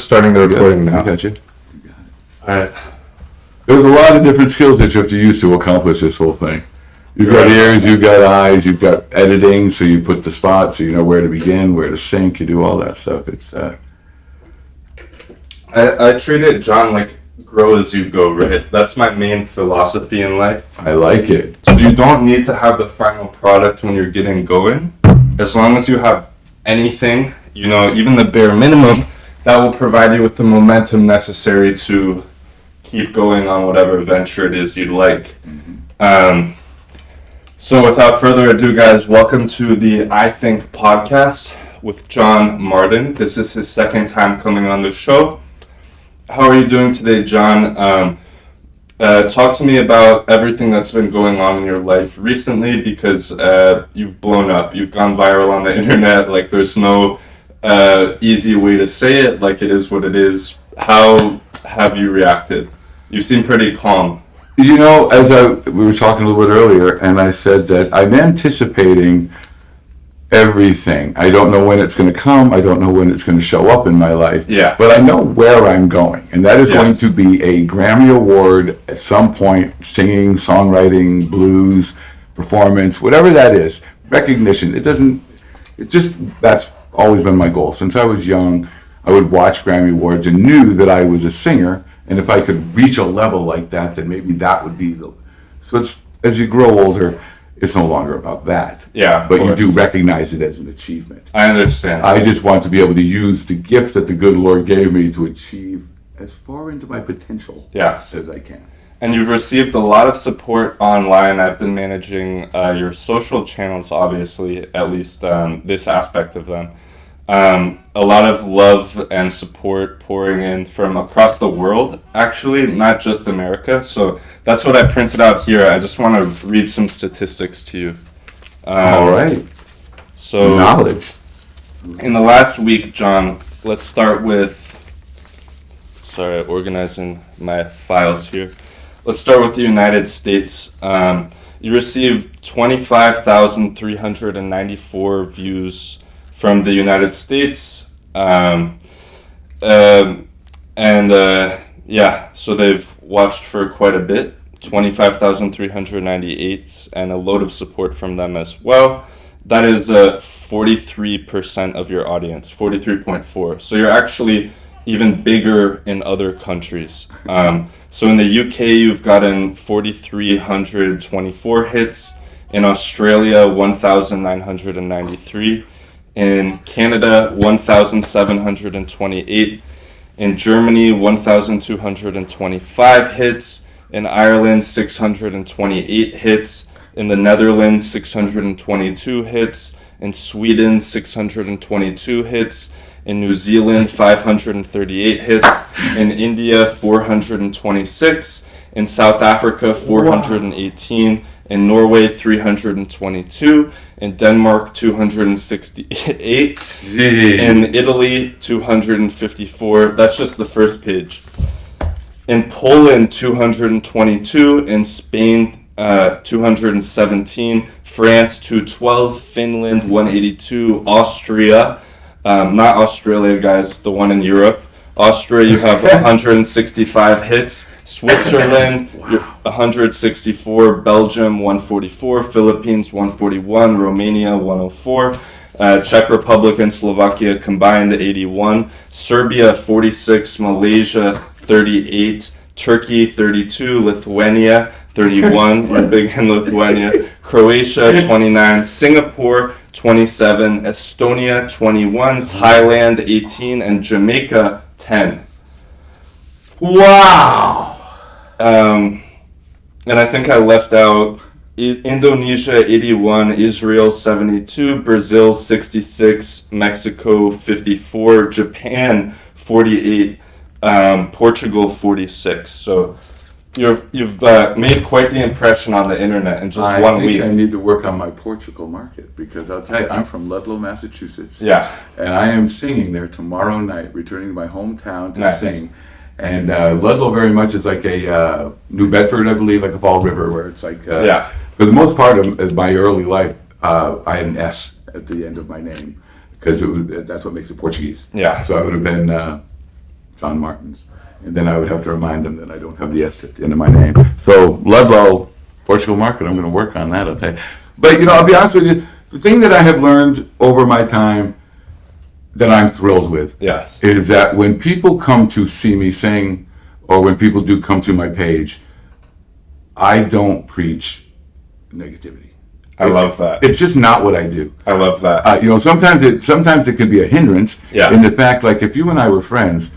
starting the recording now. I got you. All right. There's a lot of different skills that you have to use to accomplish this whole thing. You've got ears, you've got eyes, you've got editing, so you put the spots, so you know where to begin, where to sync, you do all that stuff. It's I treat it, John, like grow as you go, right? That's my main philosophy in life. I like it. So you don't need to have the final product when you're getting going. As long as you have anything, you know, even the bare minimum, that will provide you with the momentum necessary to keep going on whatever venture it is you'd like. So without further ado, guys, welcome to the ithink podcast with John Martin. This is his second time coming on the show. How are you doing today, John? Talk to me about everything that's been going on in your life recently, because you've blown up. You've gone viral on the internet. Like, there's no easy way to say it. Like, it is what it is. How have you reacted? You seem pretty calm. You know, we were talking a little bit earlier, and I said that I'm anticipating everything. I don't know when it's going to come. I don't know when it's going to show up in my life. Yeah. But I know where I'm going, and that is going to be a Grammy Award at some point, singing, songwriting, blues, performance, whatever that is, recognition. That's always been my goal. Since I was young, I would watch Grammy Awards and knew that I was a singer, and if I could reach a level like that, then maybe that would be so it's, as you grow older, it's no longer about that. Yeah, but you do recognize it as an achievement. I understand. I just want to be able to use the gifts that the good Lord gave me to achieve as far into my potential as I can. And you've received a lot of support online. I've been managing your social channels, obviously, at least this aspect of them. A lot of love and support pouring in from across the world, actually, not just America. So that's what I printed out here. I just want to read some statistics to you. All right. So knowledge. In the last week, John, let's start with, organizing my files here. Let's start with the United States. You received 25,394 views from the United States, so they've watched for quite a bit, 25,398, and a load of support from them as well. That is 43% of your audience, 43.4. So you're actually even bigger in other countries. So in the UK, you've gotten 4,324 hits. In Australia, 1,993. In Canada, 1,728. In Germany, 1,225 hits. In Ireland, 628 hits. In the Netherlands, 622 hits. In Sweden, 622 hits. In New Zealand, 538 hits. In India, 426. In South Africa, 418. Wow. In Norway, 322. In Denmark, 268. Gee. In Italy, 254. That's just the first page. In Poland, 222. In Spain, 217. France, 212. Finland, 182. Austria, not Australia, guys, the one in Europe. Austria, you have 165 hits. Switzerland, 164. Belgium, 144. Philippines, 141. Romania, 104. Czech Republic and Slovakia combined, 81. Serbia, 46. Malaysia, 38. Turkey, 32. Lithuania, 31. We're big in Lithuania. Croatia, 29. Singapore, 27. Estonia, 21. Thailand, 18. And Jamaica, 10. Wow! And I think I left out Indonesia, 81. Israel, 72. Brazil, 66. Mexico, 54. Japan, 48. Portugal, 46. So you've made quite the impression on the internet in just 1 week. I need to work on my Portugal market, because I'll tell you, I'm from Ludlow, Massachusetts. Yeah. And I am singing there tomorrow night, returning to my hometown to Nice. sing. And Ludlow very much is like a New Bedford, I believe, like a Fall River, where it's like, for the most part of my early life, I had an S at the end of my name, because that's what makes it Portuguese. Yeah. So I would have been John Martin's. And then I would have to remind them that I don't have the S at the end of my name. So Ludlow, Portugal Market, I'm going to work on that, I'll tell you. But, I'll be honest with you, the thing that I have learned over my time that I'm thrilled with is that when people come to see me sing, or when people do come to my page, I don't preach negativity. I love that. It's just not what I do. I love that. Sometimes it can be a hindrance in the fact, like if you and I were friends,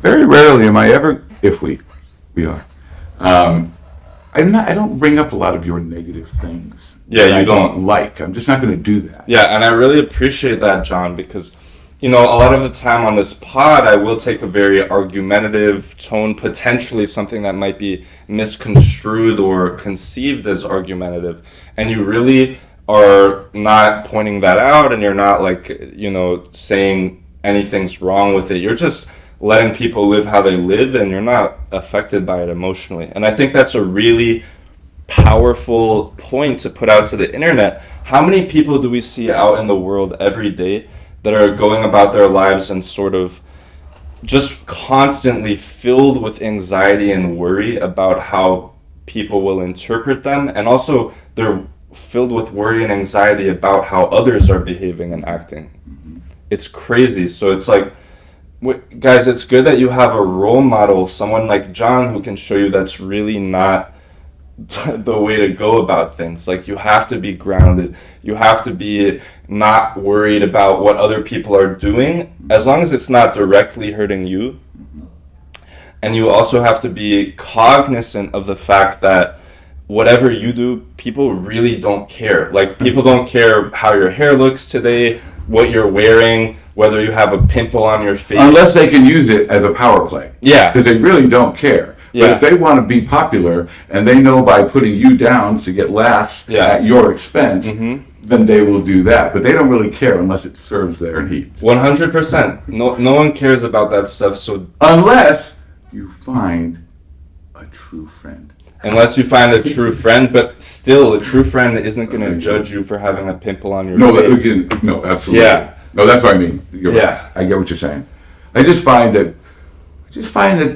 very rarely am I ever, if we are, I don't bring up a lot of your negative things. Yeah, you don't like. I'm just not going to do that. Yeah, and I really appreciate that, John, because a lot of the time on this pod, I will take a very argumentative tone, potentially something that might be misconstrued or conceived as argumentative. And you really are not pointing that out, and you're not saying anything's wrong with it. You're just letting people live how they live, and you're not affected by it emotionally. And I think that's a really powerful point to put out to the internet. How many people do we see out in the world every day that are going about their lives and sort of just constantly filled with anxiety and worry about how people will interpret them, and also they're filled with worry and anxiety about how others are behaving and acting. Mm-hmm. It's crazy. So it's like, guys, it's good that you have a role model, someone like John, who can show you that's really not the way to go about things. Like, you have to be grounded. You have to be not worried about what other people are doing, as long as it's not directly hurting you. And you also have to be cognizant of the fact that whatever you do, people really don't care. Like, people don't care how your hair looks today, what you're wearing, whether you have a pimple on your face. Unless they can use it as a power play. Yeah. Because they really don't care. But if they want to be popular, and they know by putting you down to get laughs at your expense, then they will do that. But they don't really care unless it serves their needs. 100%. No one cares about that stuff. So unless you find a true friend. Unless you find a true friend, but still, a true friend isn't going to judge you for having a pimple on your face. No, absolutely. Yeah. No, that's what I mean. You're right. I get what you're saying. I just find that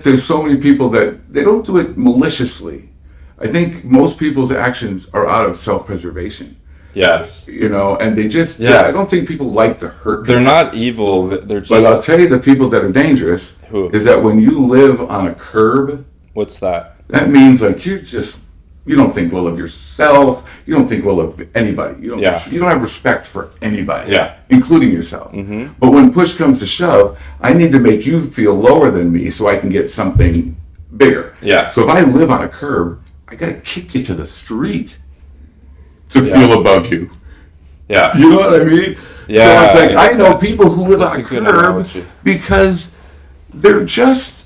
there's so many people that they don't do it maliciously. I think most people's actions are out of self-preservation. Yes. And they just, I don't think people like to hurt people. They're not evil. They're just. But I'll tell you, the people that are dangerous is that when you live on a curb. What's that? That means like you don't think well of yourself. You don't think well of anybody. You don't have respect for anybody, including yourself. Mm-hmm. But when push comes to shove, I need to make you feel lower than me so I can get something bigger. Yeah. So if I live on a curb, I got to kick you to the street to feel above you. Yeah. You know what I mean? Yeah. So it's like I know people who live on a curb because they're just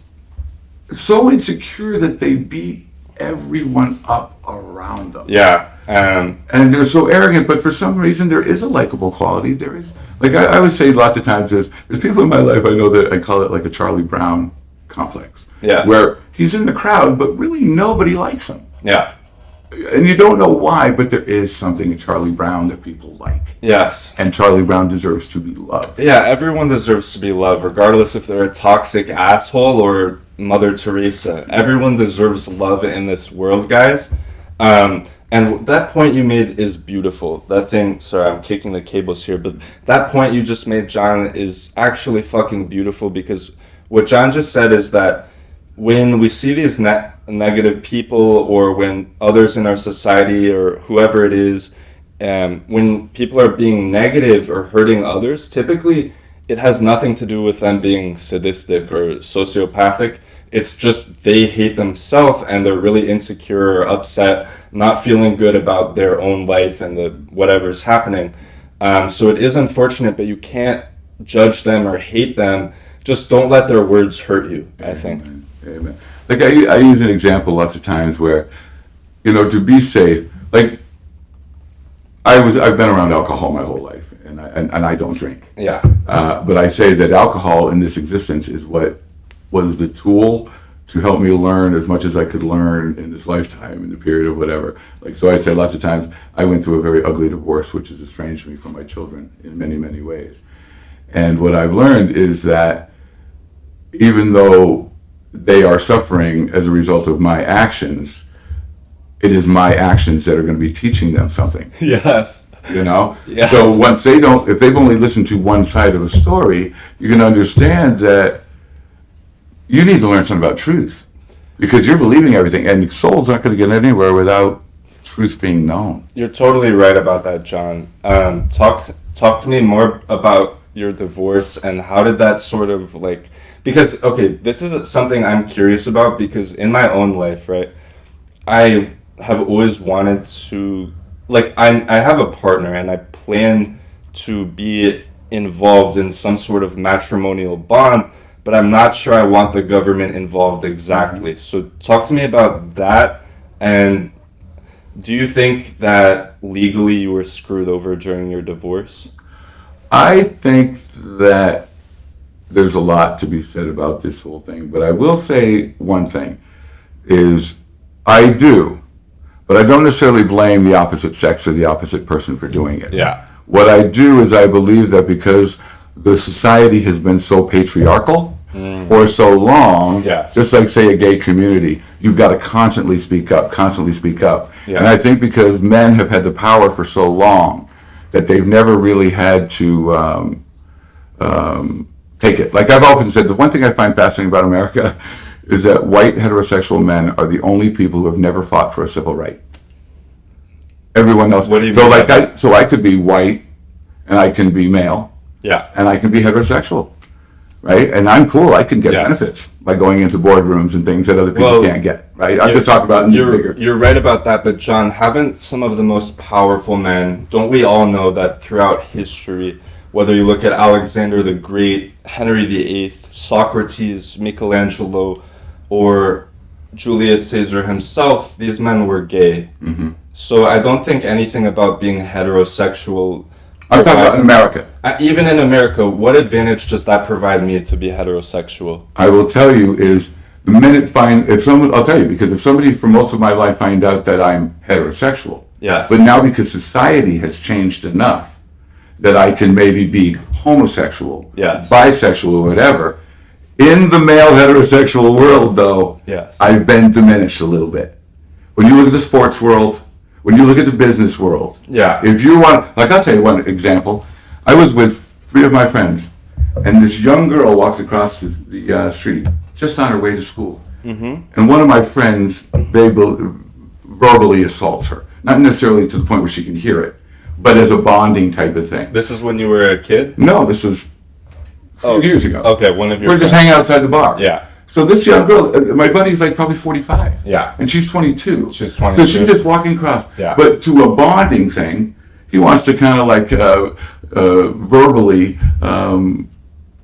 so insecure that they beat everyone up around them. Yeah. And they're so arrogant, but for some reason there is a likable quality. There is, like I would say lots of times, there's people in my life I know that I call it like a Charlie Brown complex. Yeah. Where he's in the crowd, but really nobody likes him. Yeah. And you don't know why, but there is something in Charlie Brown that people like. Yes. And Charlie Brown deserves to be loved. Yeah, everyone deserves to be loved, regardless if they're a toxic asshole or Mother Teresa. Everyone deserves love in this world, guys. And that point you made is beautiful. That thing, sorry, I'm kicking the cables here, but that point you just made, John, is actually fucking beautiful, because what John just said is that when we see these negative people, or when others in our society or whoever it is, when people are being negative or hurting others, typically it has nothing to do with them being sadistic or sociopathic. It's just they hate themselves and they're really insecure or upset, not feeling good about their own life and whatever's happening. So it is unfortunate, but you can't judge them or hate them. Just don't let their words hurt you, I think. Amen. Like I use an example lots of times where, to be safe, like I've been around alcohol my whole life, and I don't drink. Yeah. But I say that alcohol in this existence is what was the tool to help me learn as much as I could learn in this lifetime, in the period of whatever. Like, so I say lots of times, I went through a very ugly divorce, which has estranged me from my children in many, many ways. And what I've learned is that even though they are suffering as a result of my actions, it is my actions that are going to be teaching them something. Yes. You know? Yes. So once if they've only listened to one side of a story, you can understand that you need to learn something about truth. Because you're believing everything, and souls aren't going to get anywhere without truth being known. You're totally right about that, John. Talk to me more about your divorce and how did that sort of like, because, okay, this is something I'm curious about because in my own life, right, I have always wanted to, like, I have a partner and I plan to be involved in some sort of matrimonial bond, but I'm not sure I want the government involved exactly. So talk to me about that, and do you think that legally you were screwed over during your divorce? I think that there's a lot to be said about this whole thing, but I will say one thing is I do, but I don't necessarily blame the opposite sex or the opposite person for doing it. Yeah. What I do is I believe that because the society has been so patriarchal for so long, Yes. just like, say, a gay community, you've got to constantly speak up, constantly speak up. Yeah. And I think because men have had the power for so long that they've never really had to take it. Like I've often said, the one thing I find fascinating about America is that white heterosexual men are the only people who have never fought for a civil right. Everyone else. What do you so mean like by that? so I could be white and I can be male. Yeah. And I can be heterosexual, right? And I'm cool. I can get Yes. benefits by going into boardrooms and things that other people Well, can't get, right? I'm just talking about in this bigger. You're right about that, but John, haven't some of the most powerful men, don't we all know that throughout history, whether you look at Alexander the Great, Henry VIII, Socrates, Michelangelo, or Julius Caesar himself, these men were gay. Mm-hmm. So I don't think anything about being heterosexual. I'm talking about in America. Even in America, what advantage does that provide me to be heterosexual? I will tell you is the minute I'll tell you, because if somebody for most of my life find out that I'm heterosexual, Yes. but now because society has changed enough that I can maybe be homosexual, Yes. bisexual, or whatever, in the male heterosexual world, though, Yes. I've been diminished a little bit. When you look at the sports world, when you look at the business world, Yeah. if you want, like I'll tell you one example. I was with 3 of my friends, and this young girl walks across the street just on her way to school. Mm-hmm. And one of my friends verbally assaults her. Not necessarily to the point where she can hear it, but as a bonding type of thing. This is when you were a kid? No, this was a few years ago. Okay, one of your We're just friends. hanging outside the bar. Yeah. So this young girl, my buddy's like probably 45. Yeah. And she's 22. She's 22. So she's just walking across. Yeah. But to a bonding thing, he wants to kind of like verbally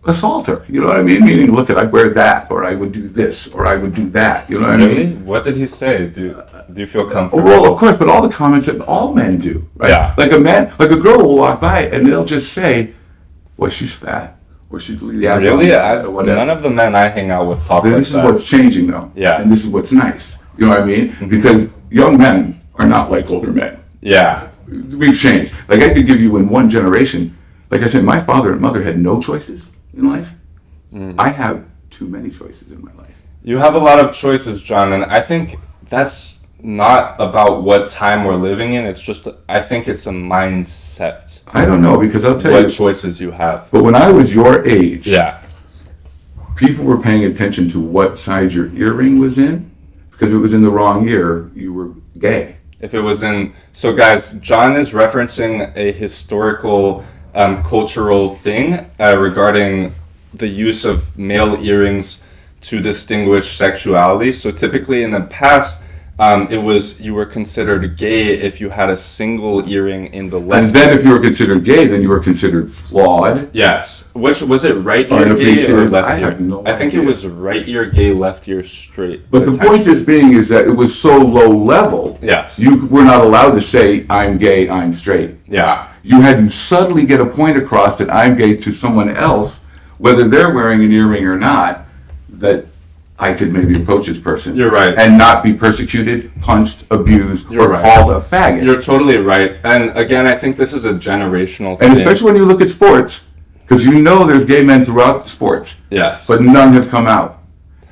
assault her. You know what I mean? Meaning, look, I wear that, or I would do this, or I would do that. You know what I Really? mean? What did he say? Do you feel comfortable? Well, of course, but all the comments that all men do, right? Yeah. Like a girl will walk by and they'll just say, "Boy, she's fat," or "She's really Really? or whatever. None of the men I hang out with talk like This is that. what's changing, though. Yeah. And this is what's nice. You know what I mean? Mm-hmm. Because young men are not like older men. Yeah. We've changed. Like I could give you in one generation. Like I said, my father and mother had no choices in life. I have too many choices in my life. You have a lot of choices, John, and I think that's not about what time we're living in. It's just, I think it's a mindset. I don't know, because I'll tell What you. choices you have. But when I was your age, Yeah. people were paying attention to what side your earring was in, because if it was in the wrong ear, you were gay. If it was in, so guys, John is referencing a historical, cultural thing regarding the use of male earrings to distinguish sexuality. So typically in the past, it was you were considered gay if you had a single earring in the left. And then if you were considered gay, then you were considered flawed. Yes. Which was it, right ear gay or left ear? I have no I think idea. it was right ear gay, left ear straight. But the point is that it was so low level, Yes. you were not allowed to say, "I'm gay, I'm straight." Yeah. You had to subtly get a point across that I'm gay to someone else, whether they're wearing an earring or not, that I could maybe approach this person. You're right. And not be persecuted, punched, abused, You're or right. called a faggot. You're totally right. And again, I think this is a generational thing. And especially when you look at sports, Because you know there's gay men throughout the sports. Yes. But none have come out.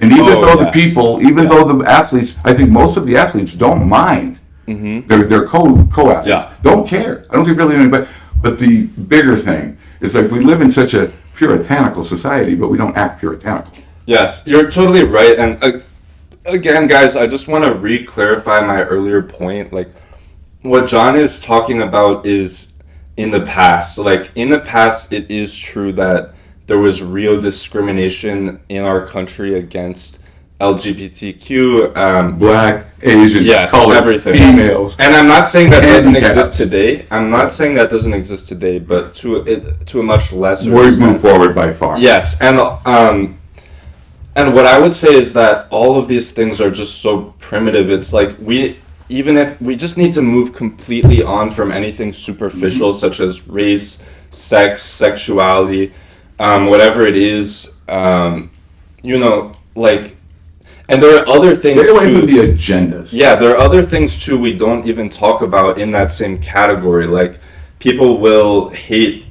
And even though the athletes, I think most of the athletes don't mind. Mm-hmm. They're co-athletes. Yeah. Don't care. I don't think really anybody. But the bigger thing is like we live in such a puritanical society, but we don't act puritanical. Yes, you're totally right. And again, guys, I just want to re-clarify my earlier point. Like, what John is talking about is in the past. Like, in the past, it is true that there was real discrimination in our country against LGBTQ, Black, Asian, colored, everything, females. And I'm not saying that doesn't exist today. I'm not saying that doesn't exist today, but to a much lesser We've extent. moved forward by far. Yes, and what I would say is that all of these things are just so primitive. It's like even if we just need to move completely on from anything superficial, such as race, sex, sexuality, whatever it is, like. And there are other things Stay away too. from the agendas. Yeah, there are other things too we don't even talk about in that same category. Like, people will hate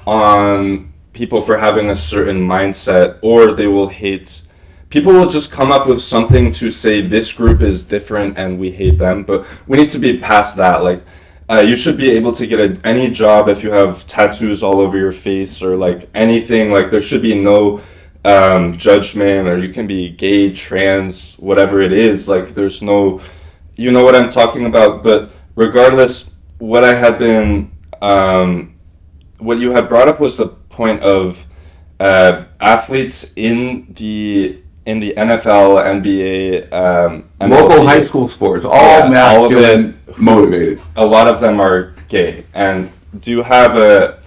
on people for having a certain mindset, or they will hate. People will just come up with something to say this group is different and we hate them. But we need to be past that. Like, you should be able to get any job if you have tattoos all over your face or like anything. Like, there should be no judgment, or you can be gay, trans, whatever it is. Like, there's no, you know what I'm talking about. But regardless, what I had been, what you had brought up was the point of athletes in the NFL, NBA, local high school sports, all masculine, motivated. A lot of them are gay. And do you have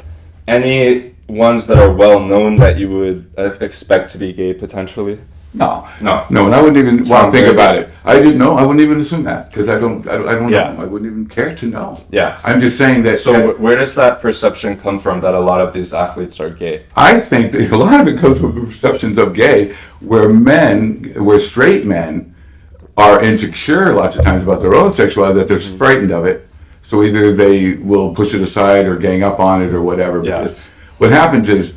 any ones that are well known that you would expect to be gay potentially? No, and I wouldn't even want to think about it. I didn't know. I wouldn't even assume that because I don't know. I wouldn't even care to know. Yes. I'm just saying that. So where does that perception come from that a lot of these athletes are gay? I think that a lot of it comes from perceptions of gay, where straight men are insecure lots of times about their own sexuality, that they're frightened of it. So either they will push it aside or gang up on it or whatever. Yes. What happens is,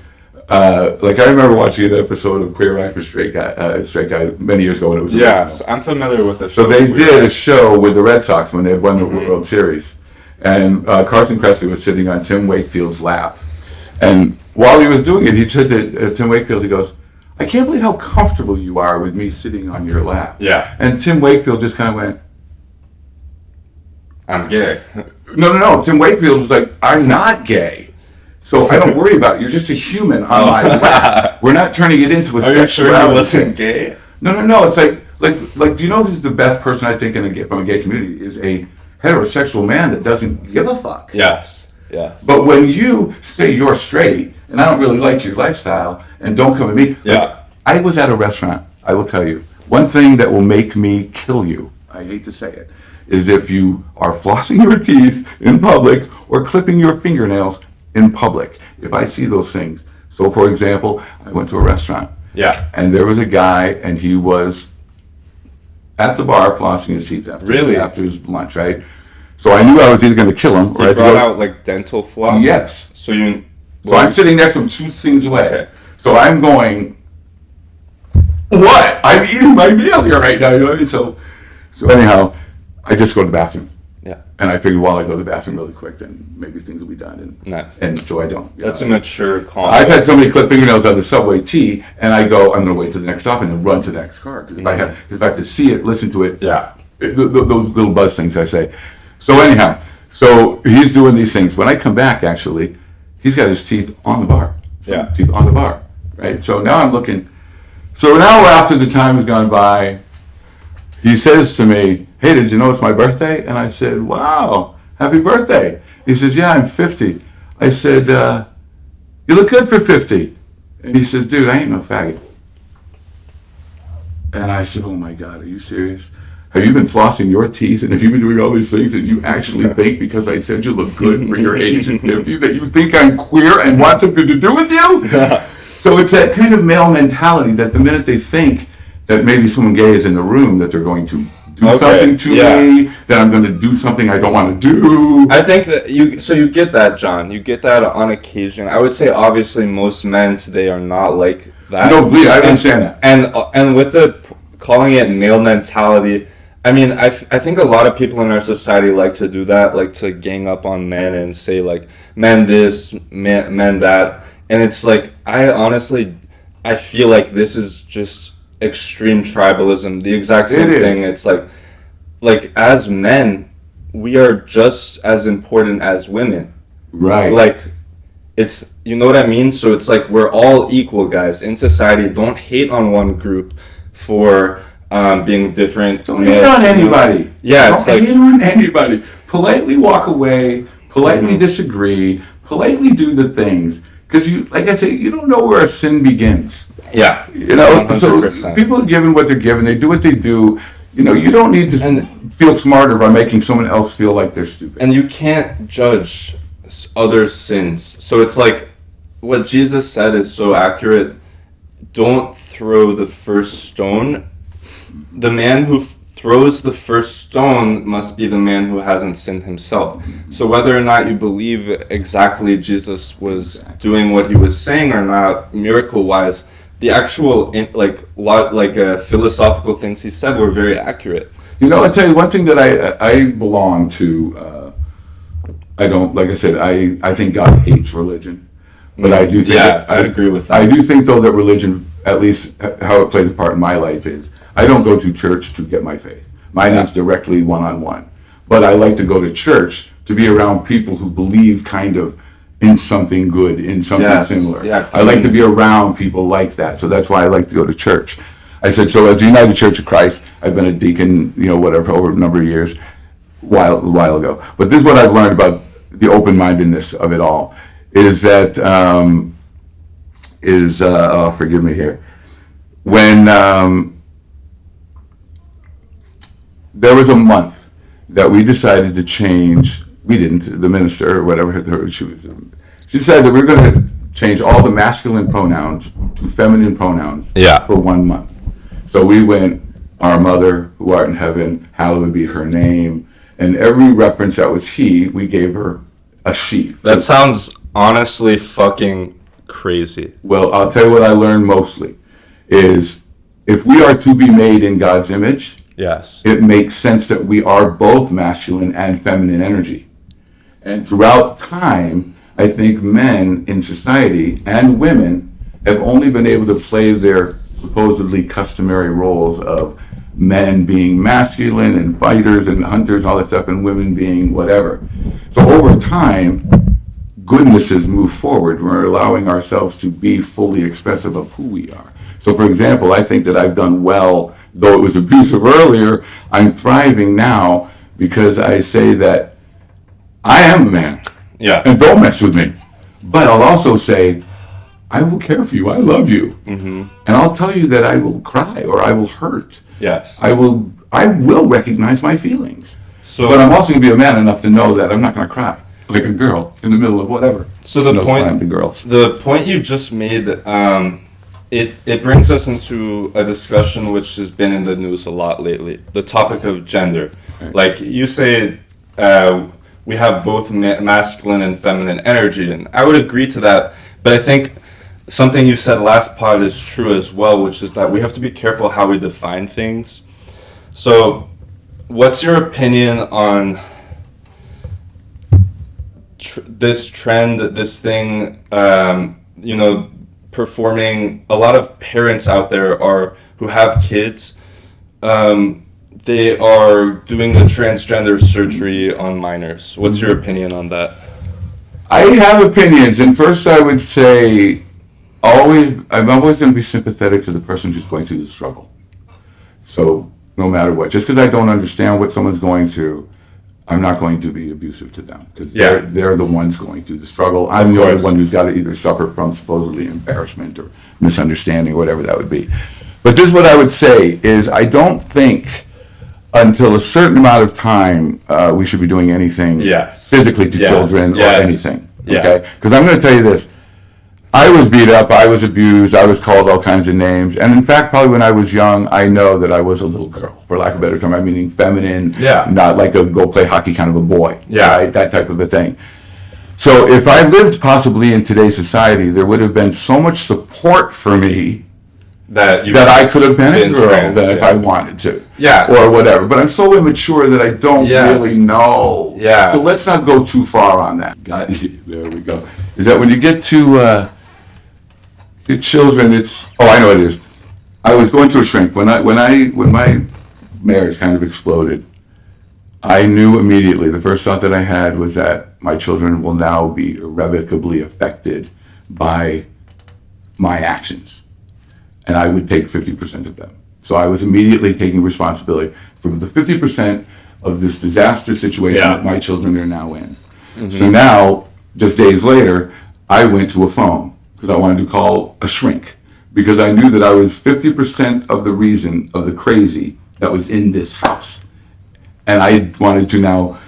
like I remember watching an episode of Queer Eye for Straight Guy many years ago when it was original. Yes, I'm familiar with this. So they did a show with the Red Sox when they had won the World Series, and Carson Kressley was sitting on Tim Wakefield's lap, and while he was doing it, he said to Tim Wakefield, he goes, "I can't believe how comfortable you are with me sitting on your lap." Yeah. And Tim Wakefield just kind of went, "I'm gay." No. Tim Wakefield was like, "I'm not gay. So I don't worry about it. You're just a human on my lap. We're not turning it into a sexuality." Are you sure he wasn't gay? No. It's like. Do you know who's the best person I think from a gay community is a heterosexual man that doesn't give a fuck. Yes. But when you say you're straight and I don't really like your lifestyle and don't come at me. Yeah. Like, I was at a restaurant. I will tell you one thing that will make me kill you. I hate to say it, is if you are flossing your teeth in public or clipping your fingernails in public. If I see those things. So for example, I went to a restaurant. Yeah. And there was a guy and he was at the bar flossing his teeth after his lunch, right? So I knew I was either going to kill him or I brought out like dental floss. Yes. So I'm sitting next to him 2 things away. Okay. So I'm going, what? I'm eating my meal here right now. You know what I mean? So anyhow, I just go to the bathroom. Yeah. And I figured while I go to the bathroom really quick, then maybe things will be done. And so I don't. That's a mature call. I've had somebody clip fingernails on the subway T, and I go, I'm going to wait to the next stop and then run to the next car. Because if I have to see it, listen to it, those little buzz things I say. So anyhow, so he's doing these things. When I come back, actually, he's got his teeth on the bar. Teeth on the bar, right? So now I'm looking. So an hour after the time has gone by, he says to me, "Hey, did you know it's my birthday?" And I said, "Wow, happy birthday." He says, "Yeah, I'm 50. I said, "You look good for 50. And he says, "Dude, I ain't no faggot." And I said, "Oh my God, are you serious? Have you been flossing your teeth and have you been doing all these things and you actually think because I said you look good for your age and 50 that you think I'm queer and want something to do with you?" So it's that kind of male mentality that the minute they think that maybe someone gay is in the room that they're going to do something to me, then I'm going to do something I don't want to do. I think that you get that, John. You get that on occasion. I would say obviously most men today are not like that. No, please, I understand that. And with the calling it male mentality, I mean, I think a lot of people in our society like to do that, like to gang up on men and say like men this, men that, and it's like I feel like this is just extreme tribalism. The exact same thing. It's like as men, we are just as important as women. Right. Like it's, you know what I mean? So it's like we're all equal, guys, in society. Don't hate on one group for being different. Don't hate on anybody. Yeah, don't hate on anybody. Politely walk away. Politely disagree. Politely do the things. Because you, like I say, you don't know where a sin begins. Yeah, you know. 100%. So people are given what they're given. They do what they do. You know, you don't need to feel smarter by making someone else feel like they're stupid. And you can't judge others' sins. So it's like what Jesus said is so accurate. Don't throw the first stone. The man who throws the first stone must be the man who hasn't sinned himself. So whether or not you believe exactly Jesus was doing what he was saying or not, miracle-wise, the actual philosophical things he said were very accurate. You know, I'll tell you one thing that I belong to. I don't, like I said, I think God hates religion. But I do think I'd agree with that. I do think, though, that religion, at least how it plays a part in my life, is I don't go to church to get my faith. Mine is directly one-on-one. But I like to go to church to be around people who believe kind of in something good, in something similar. Yeah, I like to be around people like that. So that's why I like to go to church. I said, so as a United Church of Christ, I've been a deacon, whatever, over a number of years, a while ago. But this is what I've learned about the open-mindedness of it all, is that, forgive me here, when there was a month that we decided to change, we didn't, the minister or whatever, she decided that we were going to change all the masculine pronouns to feminine pronouns for 1 month. So we went, our mother, who art in heaven, hallowed be her name, and every reference that was he, we gave her a she. That sounds honestly fucking crazy. Well, I'll tell you what I learned mostly, is if we are to be made in God's image, it makes sense that we are both masculine and feminine energy. And throughout time, I think men in society and women have only been able to play their supposedly customary roles of men being masculine and fighters and hunters, all that stuff, and women being whatever. So over time, goodness has moved forward. We're allowing ourselves to be fully expressive of who we are. So for example, I think that I've done well, though it was abusive earlier, I'm thriving now because I say that I am a man. Yeah. And don't mess with me. But I'll also say, I will care for you. I love you. Mm-hmm. And I'll tell you that I will cry or I will hurt. Yes. I will recognize my feelings. But I'm also going to be a man enough to know that I'm not going to cry like a girl in the middle of whatever. So the point you just made, it brings us into a discussion which has been in the news a lot lately. The topic of gender. Right. Like you say, we have both masculine and feminine energy, and I would agree to that. But I think something you said last pod is true as well, which is that we have to be careful how we define things. So, what's your opinion on this trend, this thing, performing? A lot of parents out there who have kids, they are doing the transgender surgery on minors. What's your opinion on that? I have opinions, and first I would say I'm always going to be sympathetic to the person who's going through the struggle. So no matter what, just because I don't understand what someone's going through, I'm not going to be abusive to them because they're the ones going through the struggle. I'm the only one who's got to either suffer from supposedly embarrassment or misunderstanding, whatever that would be. But this is what I would say is I don't think until a certain amount of time we should be doing anything physically to children or anything. Okay? Because I'm going to tell you this. I was beat up, I was abused, I was called all kinds of names. And in fact, probably when I was young, I know that I was a little girl, for lack of a better term. I mean, feminine, not like a go play hockey kind of a boy, right? That type of a thing. So if I lived possibly in today's society, there would have been so much support for me that I could have been a girl if I wanted to. Or whatever. But I'm so immature that I don't really know. So let's not go too far on that. There we go. Is that when you get to your children, it's, I know it is. I was going through a shrink. When my marriage kind of exploded, I knew immediately, the first thought that I had was that my children will now be irrevocably affected by my actions. And I would take 50% of them. So I was immediately taking responsibility for the 50% of this disaster situation that my children are now in. So now, just days later, I went to a phone because I wanted to call a shrink because I knew that I was 50% of the reason of the crazy that was in this house. And I wanted to now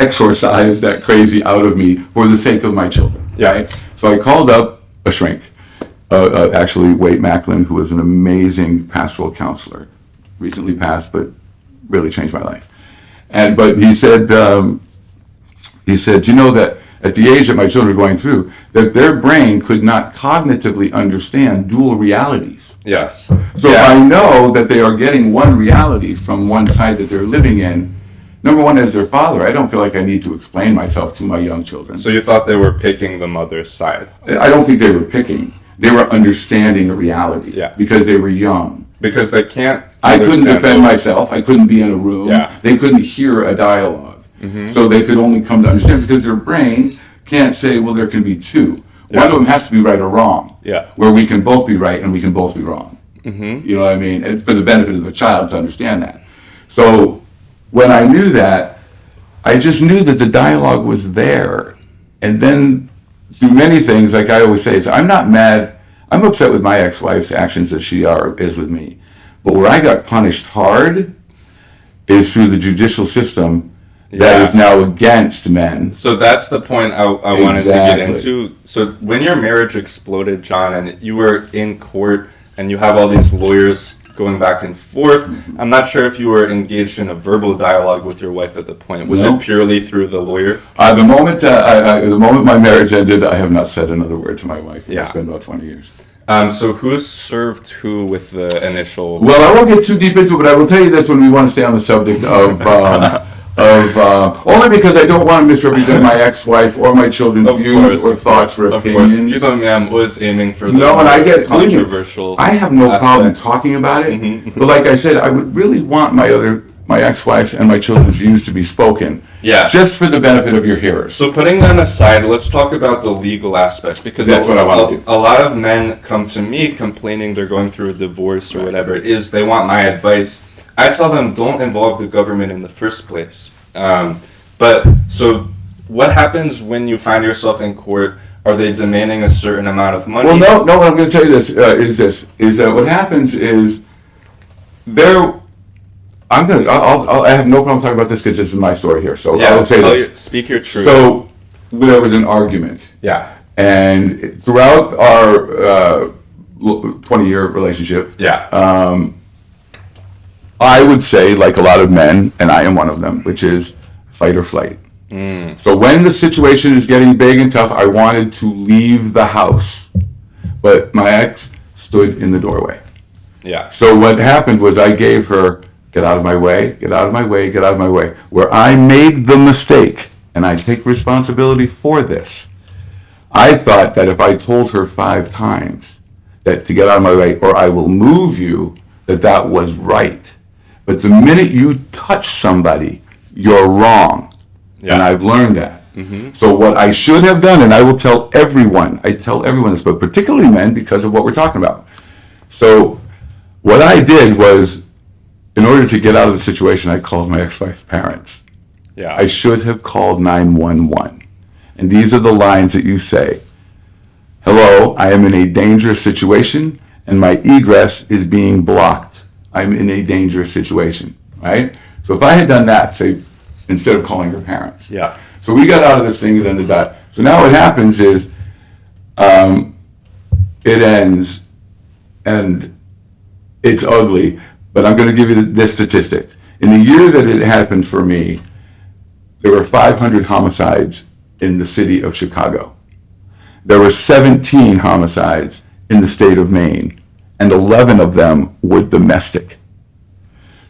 exorcise that crazy out of me for the sake of my children. Right? So I called up a shrink. Actually, Wade Macklin, who was an amazing pastoral counselor, recently passed, but really changed my life. But he said, you know that at the age that my children are going through, that their brain could not cognitively understand dual realities. So I know that they are getting one reality from one side that they're living in. Number one, as their father, I don't feel like I need to explain myself to my young children. So you thought they were picking the mother's side? I don't think they were picking. They were understanding a reality because they were young. Because they can't. I couldn't defend myself. I couldn't be in a room. They couldn't hear a dialogue. So they could only come to understand because their brain can't say, well, there can be two. One of them has to be right or wrong. Where we can both be right and we can both be wrong. You know what I mean? And for the benefit of the child to understand that. So when I knew that, I just knew that the dialogue was there. And then through many things, like I always say, I'm not mad. I'm upset with my ex-wife's actions as she is with me. But where I got punished hard is through the judicial system that is now against men. So that's the point I wanted to get into. So when your marriage exploded, John, and you were in court and you have all these lawyers going back and forth, I'm not sure if you were engaged in a verbal dialogue with your wife at the point. Was it purely through the lawyer? The moment my marriage ended, I have not said another word to my wife. It's been about 20 years. So who served who with the initial... Well, I won't get too deep into it, but I will tell you this when we want to stay on the subject of only because I don't want to misrepresent my ex-wife or my children's views or thoughts or opinions. Of course, you told me I was aiming for the and I get controversial. I have no problem talking about it, but like I said, I would really want my ex-wife's and my children's views to be spoken. Just for the benefit of your hearers. So putting them aside, let's talk about the legal aspects because that's what I want to do. A lot of men come to me complaining they're going through a divorce or whatever it is. They want my advice. I tell them don't involve the government in the first place. But so what happens when you find yourself in court? Are they demanding a certain amount of money? Well, no. What I'm going to tell you is that what happens is I have no problem talking about this because this is my story here. So I'll say this. Speak your truth. So there was an argument. And throughout our 20-year relationship, I would say, like a lot of men, and I am one of them, which is fight or flight. So when the situation is getting big and tough, I wanted to leave the house, but my ex stood in the doorway. So what happened was I gave her, get out of my way, get out of my way, get out of my way. Where I made the mistake, and I take responsibility for this, I thought that if I told her 5 times that to get out of my way or I will move you, that was right. But the minute you touch somebody, you're wrong. And I've learned that. So what I should have done, and I will tell everyone, this, but particularly men because of what we're talking about. So what I did was, in order to get out of the situation, I called my ex-wife's parents. I should have called 911. And these are the lines that you say. Hello, I am in a dangerous situation and my egress is being blocked. I'm in a dangerous situation, right? So if I had done that, say, instead of calling her parents. So we got out of this thing and then the dot. So now what happens is It ends, and it's ugly, but I'm going to give you this statistic. In the years that it happened for me, there were 500 homicides in the city of Chicago. There were 17 homicides in the state of Maine, and 11 of them were domestic.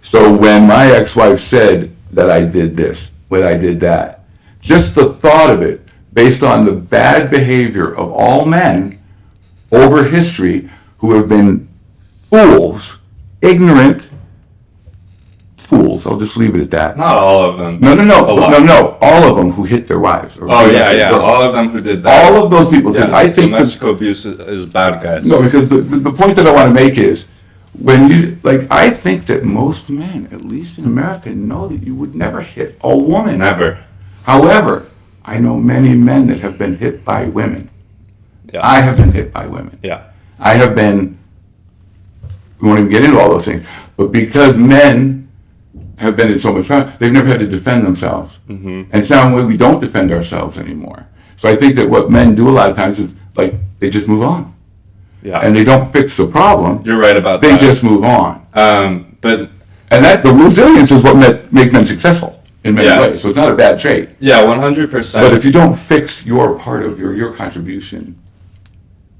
So when my ex-wife said that I did this, when I did that, just the thought of it, based on the bad behavior of all men over history who have been fools, ignorant fools, I'll just leave it at that. Not all of them. No, all of them who hit their wives. All of them who did that. All of those people, because I think domestic abuse is bad, guys. No, because the point that I want to make is, when you, I think that most men, at least in America, know that you would never hit a woman. Never. However, I know many men that have been hit by women. Yeah. I have been hit by women. Yeah. I have been, we won't even get into all those things, but because men have been in so much trouble, they've never had to defend themselves. Mm-hmm. And it's now we don't defend ourselves anymore. So I think that what men do a lot of times is, they just move on. Yeah. And they don't fix the problem. You're right about that. They just move on. And that the resilience is what make men successful in many ways. So it's not a bad trait. Yeah, 100%. But if you don't fix your part of your contribution,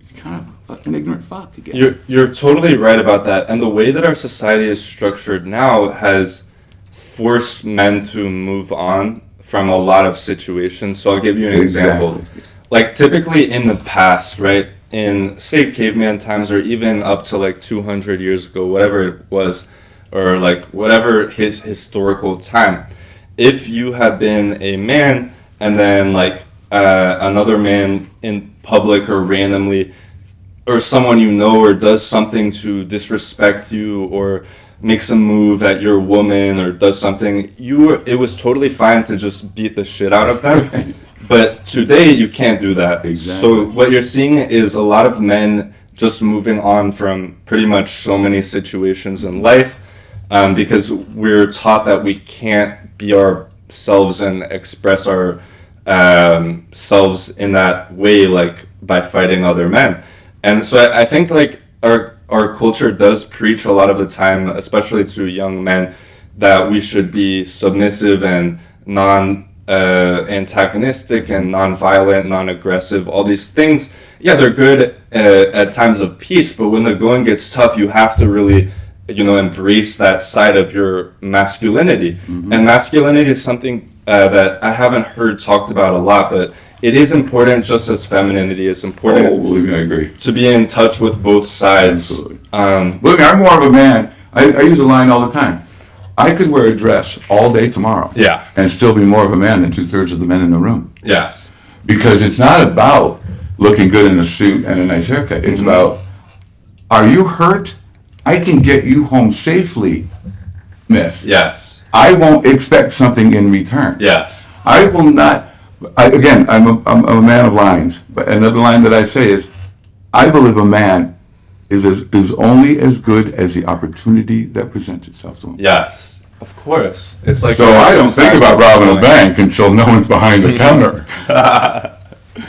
you're kind of an ignorant fuck again. You're totally right about that. And the way that our society is structured now has forced men to move on from a lot of situations. So I'll give you an example. Typically in the past, right? In, say, caveman times, or even up to 200 years ago, whatever it was, or whatever his historical time, if you had been a man and then another man in public or randomly, or someone you know, or does something to disrespect you or makes a move at your woman or does something, it was totally fine to just beat the shit out of them. But today you can't do that. Exactly. So what you're seeing is a lot of men just moving on from pretty much so many situations in life, because we're taught that we can't be ourselves and express our selves in that way, by fighting other men. And so I think our culture does preach a lot of the time, especially to young men, that we should be submissive and antagonistic and non-violent, non-aggressive, all these things. Yeah, they're good at times of peace, but when the going gets tough, you have to really, embrace that side of your masculinity. Mm-hmm. And masculinity is something that I haven't heard talked about a lot, but it is important, just as femininity is important. Oh, believe me, I agree. To be in touch with both sides. Absolutely. Look, I'm more of a man. I use a line all the time. I could wear a dress all day tomorrow. Yeah. And still be more of a man than 2/3 of the men in the room. Yes. Because it's not about looking good in a suit and a nice haircut. It's about, are you hurt? I can get you home safely, miss. Yes. I won't expect something in return. Yes. I will not. I'm a man of lines. But another line that I say is, I believe a man is only as good as the opportunity that presents itself to him. Yes, of course. It's so I don't think about robbing a bank until no one's behind the counter.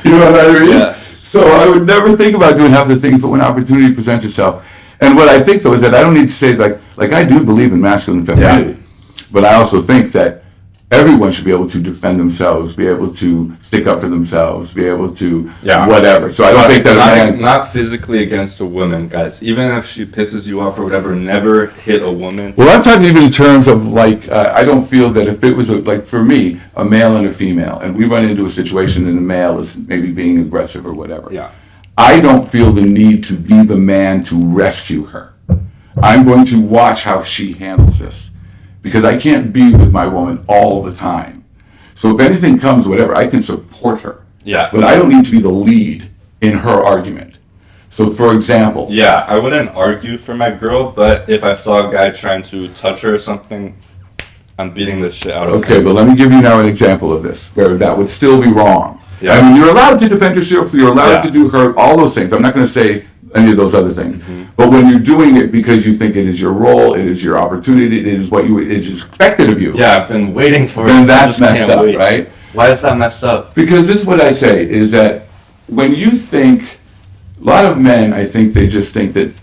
You know what I mean? Yes. So I would never think about doing half the things, but when opportunity presents itself. And what I think, though, is that I don't need to say, I do believe in masculine femininity, but I also think that everyone should be able to defend themselves, be able to stick up for themselves, be able to whatever. So I don't think that a man... Not physically against a woman, guys. Even if she pisses you off or whatever, never hit a woman. Well, I'm talking even in terms of, I don't feel that if it was, for me, a male and a female, and we run into a situation and the male is maybe being aggressive or whatever, I don't feel the need to be the man to rescue her. I'm going to watch how she handles this. Because I can't be with my woman all the time. So if anything comes, whatever, I can support her. Yeah. But I don't need to be the lead in her argument. So for example... Yeah, I wouldn't argue for my girl, but if I saw a guy trying to touch her or something, I'm beating the shit out of him. Okay, but let me give you now an example of this, where that would still be wrong. Yeah. I mean, you're allowed to defend yourself, you're allowed to do her, all those things. I'm not going to say any of those other things. Mm-hmm. But when you're doing it because you think it is your role, it is your opportunity, it is what it is expected of you. Yeah, I've been waiting for it. Then that's messed up, right? Why is that messed up? Because this is what I say, is that when you think, a lot of men, I think they just think that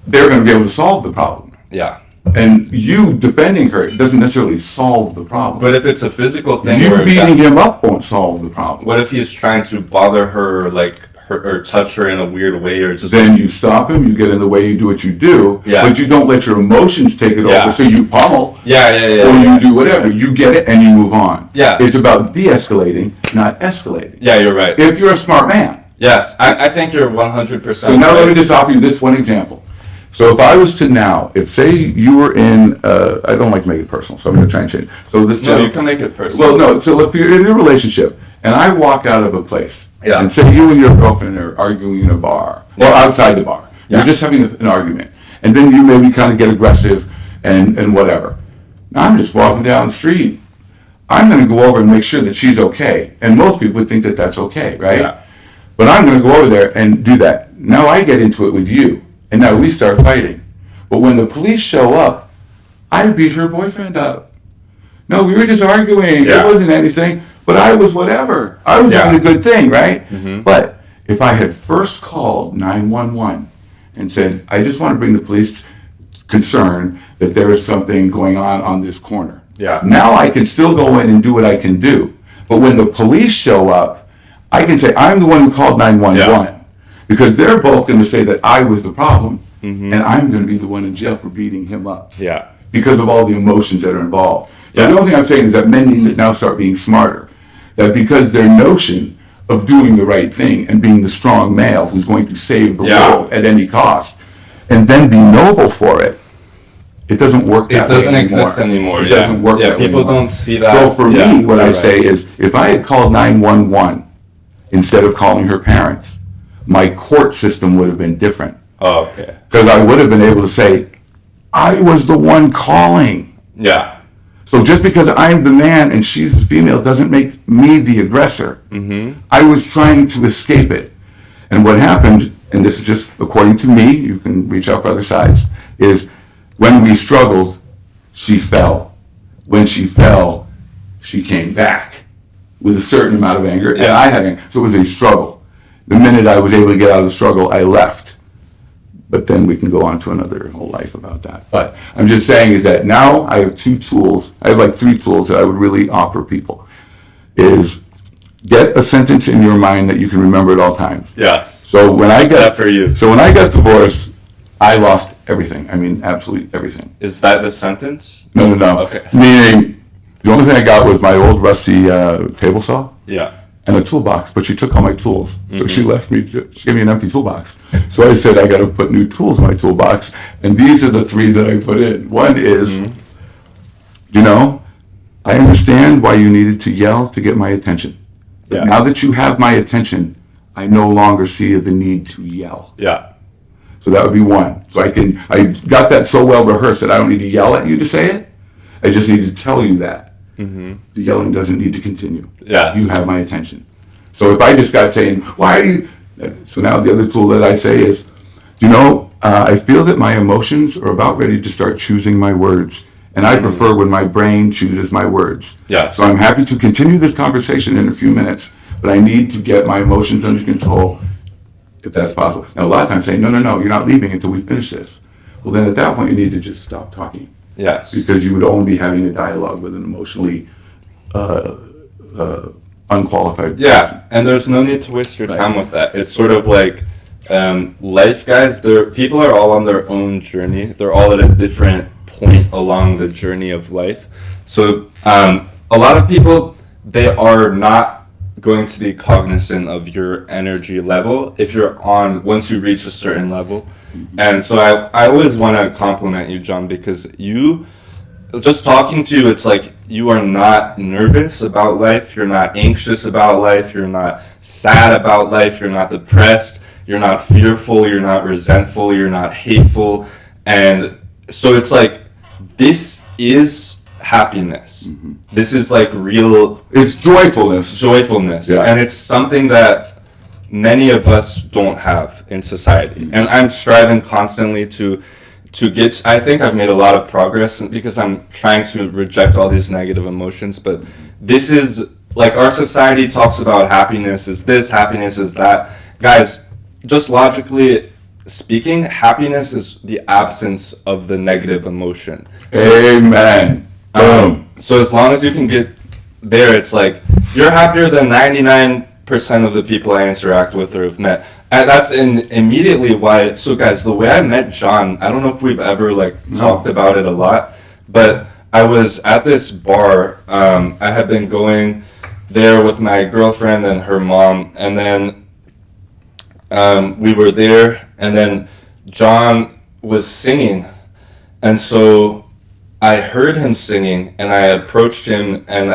they're going to be able to solve the problem. Yeah. And you defending her doesn't necessarily solve the problem. But if it's a physical thing, you beating him up won't solve the problem. What if he's trying to bother her, like, or touch her in a weird way, or just... Then you stop him, you get in the way, you do what you do, but you don't let your emotions take it over, so you pummel, or you do whatever. You get it and you move on. Yeah. It's about de-escalating, not escalating. Yeah, you're right. If you're a smart man. Yes, I think you're 100% So now let me just offer you this one example. So if I was to now, if say you were in, I don't like to make it personal, so I'm going to try and change. So this. No, you can make it personal. Well, no. So if you're in a relationship and I walk out of a place, and say you and your girlfriend are arguing in a bar or outside the bar, you're just having an argument, and then you maybe kind of get aggressive and whatever. Now I'm just walking down the street. I'm going to go over and make sure that she's okay, and most people would think that that's okay, right? Yeah. But I'm going to go over there and do that. Now I get into it with you. And now we start fighting. But when the police show up, I beat her boyfriend up. No, we were just arguing. It wasn't anything. But I was whatever. I was doing a good thing, right? Mm-hmm. But if I had first called 911 and said, I just want to bring the police concern that there is something going on this corner. Yeah. Now I can still go in and do what I can do. But when the police show up, I can say, I'm the one who called 911. Because they're both going to say that I was the problem, and I'm going to be the one in jail for beating him up. Yeah. Because of all the emotions that are involved. So the only thing I'm saying is that men need to now start being smarter. That because their notion of doing the right thing and being the strong male who's going to save the world at any cost, and then be noble for it, it doesn't work that way anymore. It doesn't exist anymore. It doesn't work that way people anymore. Don't see that. So for me, what I say is, if I had called 911 instead of calling her parents, my court system would have been different. Oh, okay. Because I would have been able to say, I was the one calling. Yeah. So just because I'm the man and she's the female doesn't make me the aggressor. Mm-hmm. I was trying to escape it. And what happened, and this is just according to me, you can reach out for other sides, is when we struggled, she fell. When she fell, she came back with a certain amount of anger, and I had anger. So it was a struggle. The minute I was able to get out of the struggle, I left. But then we can go on to another whole life about that. But I'm just saying is that now I have two tools. I have like three tools that I would really offer people. Is get a sentence in your mind that you can remember at all times. Yes. So when I got for you. So when I got divorced, I lost everything. I mean, absolutely everything. Is that the sentence? No. Okay. Meaning, the only thing I got was my old rusty table saw. Yeah. And a toolbox, but she took all my tools. So she left me, she gave me an empty toolbox. So I said, I got to put new tools in my toolbox. And these are the three that I put in. One is, I understand why you needed to yell to get my attention. But now that you have my attention, I no longer see the need to yell. Yeah. So that would be one. So I got that so well rehearsed that I don't need to yell at you to say it. I just need to tell you that. Mm-hmm. The yelling doesn't need to continue. Yeah, you have my attention. So if I just got saying, why are you... So now the other tool that I say is, I feel that my emotions are about ready to start choosing my words. And I prefer when my brain chooses my words. Yeah. So I'm happy to continue this conversation in a few minutes, but I need to get my emotions under control, if that's possible. Now, a lot of times say, no, you're not leaving until we finish this. Well, then at that point, you need to just stop talking. Yes. Because you would only be having a dialogue with an emotionally unqualified person. And there's no need to waste your time with that. It's sort of like life, guys. People are all on their own journey. They're all at a different point along the journey of life. So a lot of people, they are not going to be cognizant of your energy level once you reach a certain level. And so I always want to compliment you, John, because just talking to you, it's like you are not nervous about life, you're not anxious about life, you're not sad about life, you're not depressed, you're not fearful, you're not resentful, you're not hateful. And so it's like, this is happiness. Mm-hmm. This is like real... It's joyfulness. Yeah. And it's something that many of us don't have in society. Mm-hmm. And I'm striving constantly to get... I think I've made a lot of progress because I'm trying to reject all these negative emotions. But this is like our society talks about happiness is this, happiness is that. Guys, just logically speaking, happiness is the absence of the negative emotion. Amen. Boom. So as long as you can get there, it's like you're happier than 99% of the people I interact with or have met. And that's immediately why. So guys, the way I met John, I don't know if we've ever talked about it a lot, but I was at this bar. I had been going there with my girlfriend and her mom, and then we were there, and then John was singing, and so I heard him singing, and I approached him, and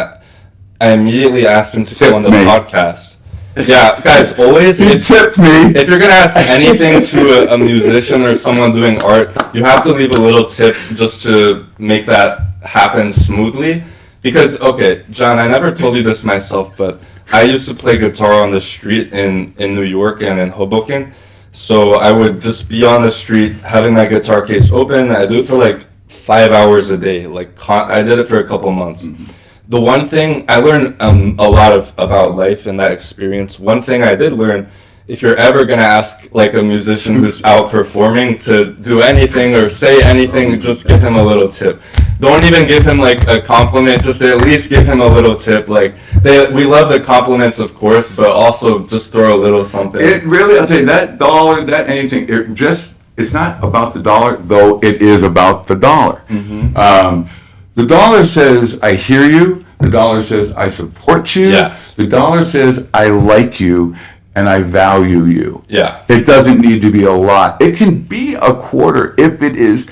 I immediately asked him to come on the podcast. Yeah, guys, always if you're gonna ask anything to a musician or someone doing art, you have to leave a little tip just to make that happen smoothly. Because, okay, John, I never told you this myself, but I used to play guitar on the street in New York and in Hoboken. So I would just be on the street having my guitar case open. I do it for like 5 hours a day. I did it for a couple months. Mm-hmm. The one thing I learned a lot about life in that experience. One thing I did learn, if you're ever gonna ask like a musician who's out performing to do anything or say anything, just give him a little tip. Don't even give him like a compliment, just at least give him a little tip. We love the compliments, of course, but also just throw a little something. It really, I'll tell you, that dollar, that anything, it's not about the dollar, though it is about the dollar. Mm-hmm. The dollar says, I hear you. The dollar says, I support you. Yes. The dollar says, I like you and I value you. Yeah. It doesn't need to be a lot. It can be a quarter if it is.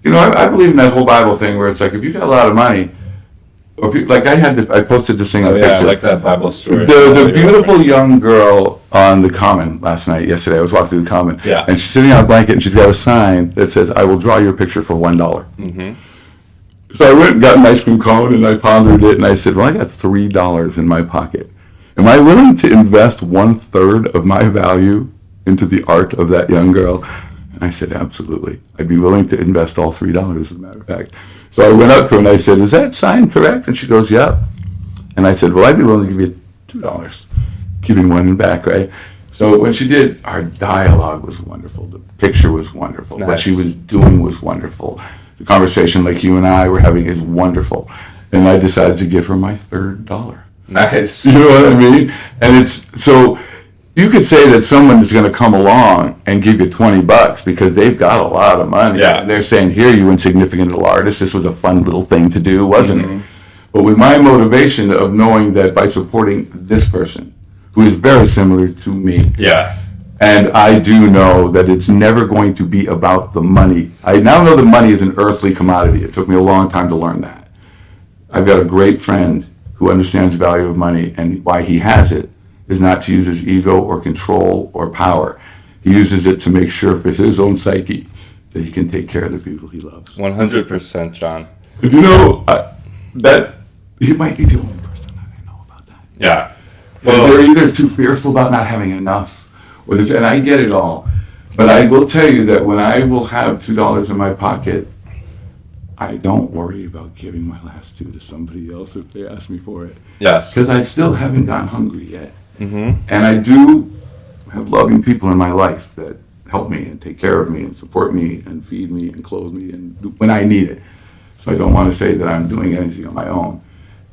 I believe in that whole Bible thing where it's like, if you got a lot of money, or I posted this thing on picture. I like that Bible story. The beautiful young girl on the Common yesterday, I was walking through the Common, yeah. And she's sitting on a blanket and she's got a sign that says, I will draw your picture for $1. Mm-hmm. So I went and got an ice cream cone and I pondered it and I said, well, I got $3 in my pocket. Am I willing to invest 1/3 of my value into the art of that young girl? And I said, absolutely. I'd be willing to invest all $3, as a matter of fact. So I went up to her and I said, is that sign correct? And she goes, yeah. And I said, well, I'd be willing to give you $2, keeping one back, right? So when she did, our dialogue was wonderful. The picture was wonderful. Nice. What she was doing was wonderful. The conversation like you and I were having is wonderful. And I decided to give her my $3rd. Nice. You know what I mean? And it's so you could say that someone is going to come along and give you $20 because they've got a lot of money. Yeah. And they're saying, here, you insignificant little artist, this was a fun little thing to do, wasn't it? But with my motivation of knowing that by supporting this person, who is very similar to me, yeah, and I do know that it's never going to be about the money. I now know that money is an earthly commodity. It took me a long time to learn that. I've got a great friend who understands the value of money, and why he has it is not to use his ego or control or power. He uses it to make sure for his own psyche that he can take care of the people he loves. 100%, John. But that he might be the only person that I know about that. Yeah. Well, they're either too fearful about not having enough, and I get it all. But I will tell you that when I will have $2 in my pocket, I don't worry about giving my last $2 to somebody else if they ask me for it. Yes. Because I still haven't gotten hungry yet. Mm-hmm. And I do have loving people in my life that help me and take care of me and support me and feed me and clothe me and when I need it. So I don't want to say that I'm doing anything on my own.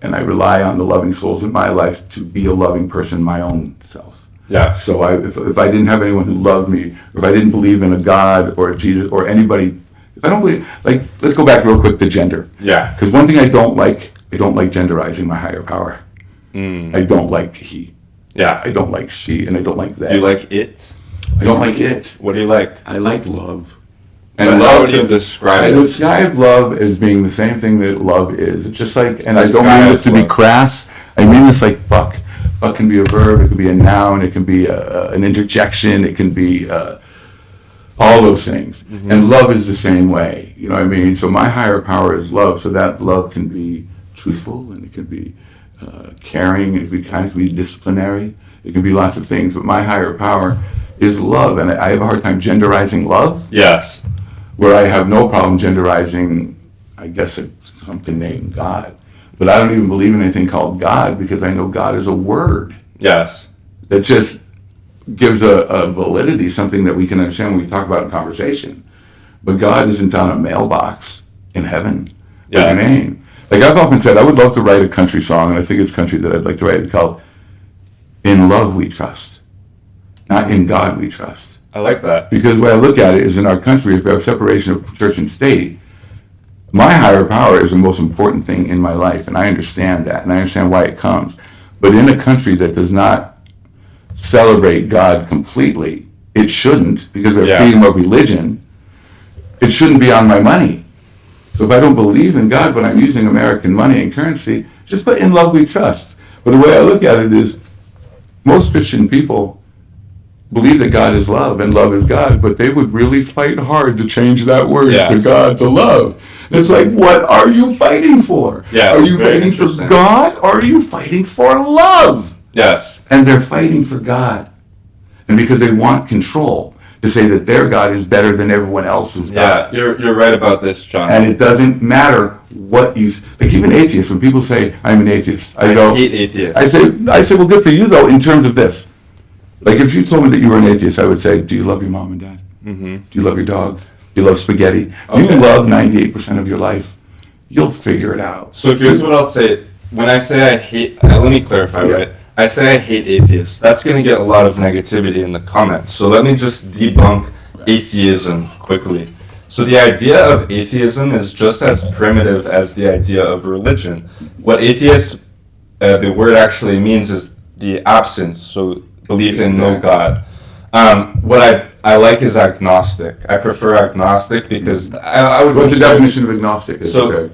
And I rely on the loving souls in my life to be a loving person my own self. Yeah. So if I didn't have anyone who loved me, or if I didn't believe in a God or a Jesus or anybody, if I don't believe, let's go back real quick to gender. Yeah. Because one thing I don't like genderizing my higher power. I don't like he. Yeah. I don't like she, and I don't like that. Do you like it? I don't like it. What do you like? I like love. And how would you describe it? I describe love as being the same thing that love is. It's just like, and I don't mean this to be crass. I mean this like fuck. Fuck can be a verb. It can be a noun. It can be an interjection. It can be all those things. Mm-hmm. And love is the same way. You know what I mean? So my higher power is love. So that love can be truthful, and it can be caring. It can be disciplinary. It can be lots of things. But my higher power is love, and I have a hard time genderizing love. Yes. Where I have no problem genderizing, I guess, something named God. but I don't even believe in anything called God because I know God is a word. Yes. That just gives a validity, something that we can understand when we talk about in conversation. But God isn't on a mailbox in heaven with your name. Like I've often said, I would love to write a country song, and I think it's country that I'd like to write. It's called "In Love We Trust," not "In God We Trust." I like that. Because the way I look at it is, in our country, if we have separation of church and state, my higher power is the most important thing in my life, and I understand that, and I understand why it comes. But in a country that does not celebrate God completely, it shouldn't, because we have freedom of religion. It shouldn't be on my money. So if I don't believe in God, but I'm using American money and currency, just put "In Love We Trust." But the way I look at it is, most Christian people believe that God is love and love is God, but they would really fight hard to change that word to God to love. And it's like, what are you fighting for? Yes, are you fighting for God, or are you fighting for love? Yes. And they're fighting for God. And because they want control, to say that their God is better than everyone else's God. Yeah, you're right about this, John. And it doesn't matter what you... Like even atheists, when people say, I'm an atheist, I go... hate atheists. I say, well, good for you, though, in terms of this. Like if you told me that you were an atheist, I would say, do you love your mom and dad? Mm-hmm. Do you love your dogs? Do you love spaghetti? Okay. You love 98% of your life. You'll figure it out. So here's what I'll say. When I say I hate... let me clarify, right? I say I hate atheists. That's going to get a lot of negativity in the comments. So let me just debunk atheism quickly. So the idea of atheism is just as primitive as the idea of religion. What atheist, the word actually means is the absence, so belief in no God. What I like is agnostic. I prefer agnostic because I would... What's the definition of agnostic?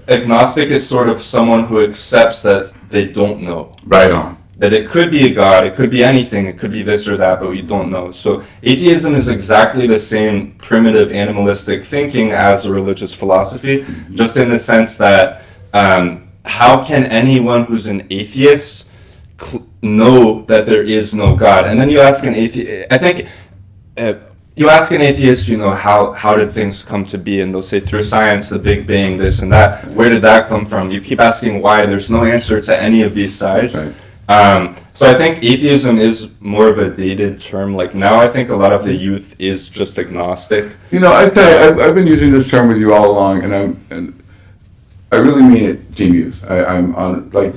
Agnostic is sort of someone who accepts that they don't know. Right on. That it could be a God, it could be anything, it could be this or that, but we don't know. So atheism is exactly the same primitive animalistic thinking as a religious philosophy, just in the sense that how can anyone who's an atheist know that there is no God? And then you ask an atheist, I think, you ask an atheist, how did things come to be? And they'll say through science, the Big Bang, this and that. Where did that come from? You keep asking why. There's no answer to any of these sides. Right. So I think atheism is more of a dated term. Like now I think a lot of the youth is just agnostic. I tell you, I've been using this term with you all along, and I really mean it, Team Youth. I'm on, like,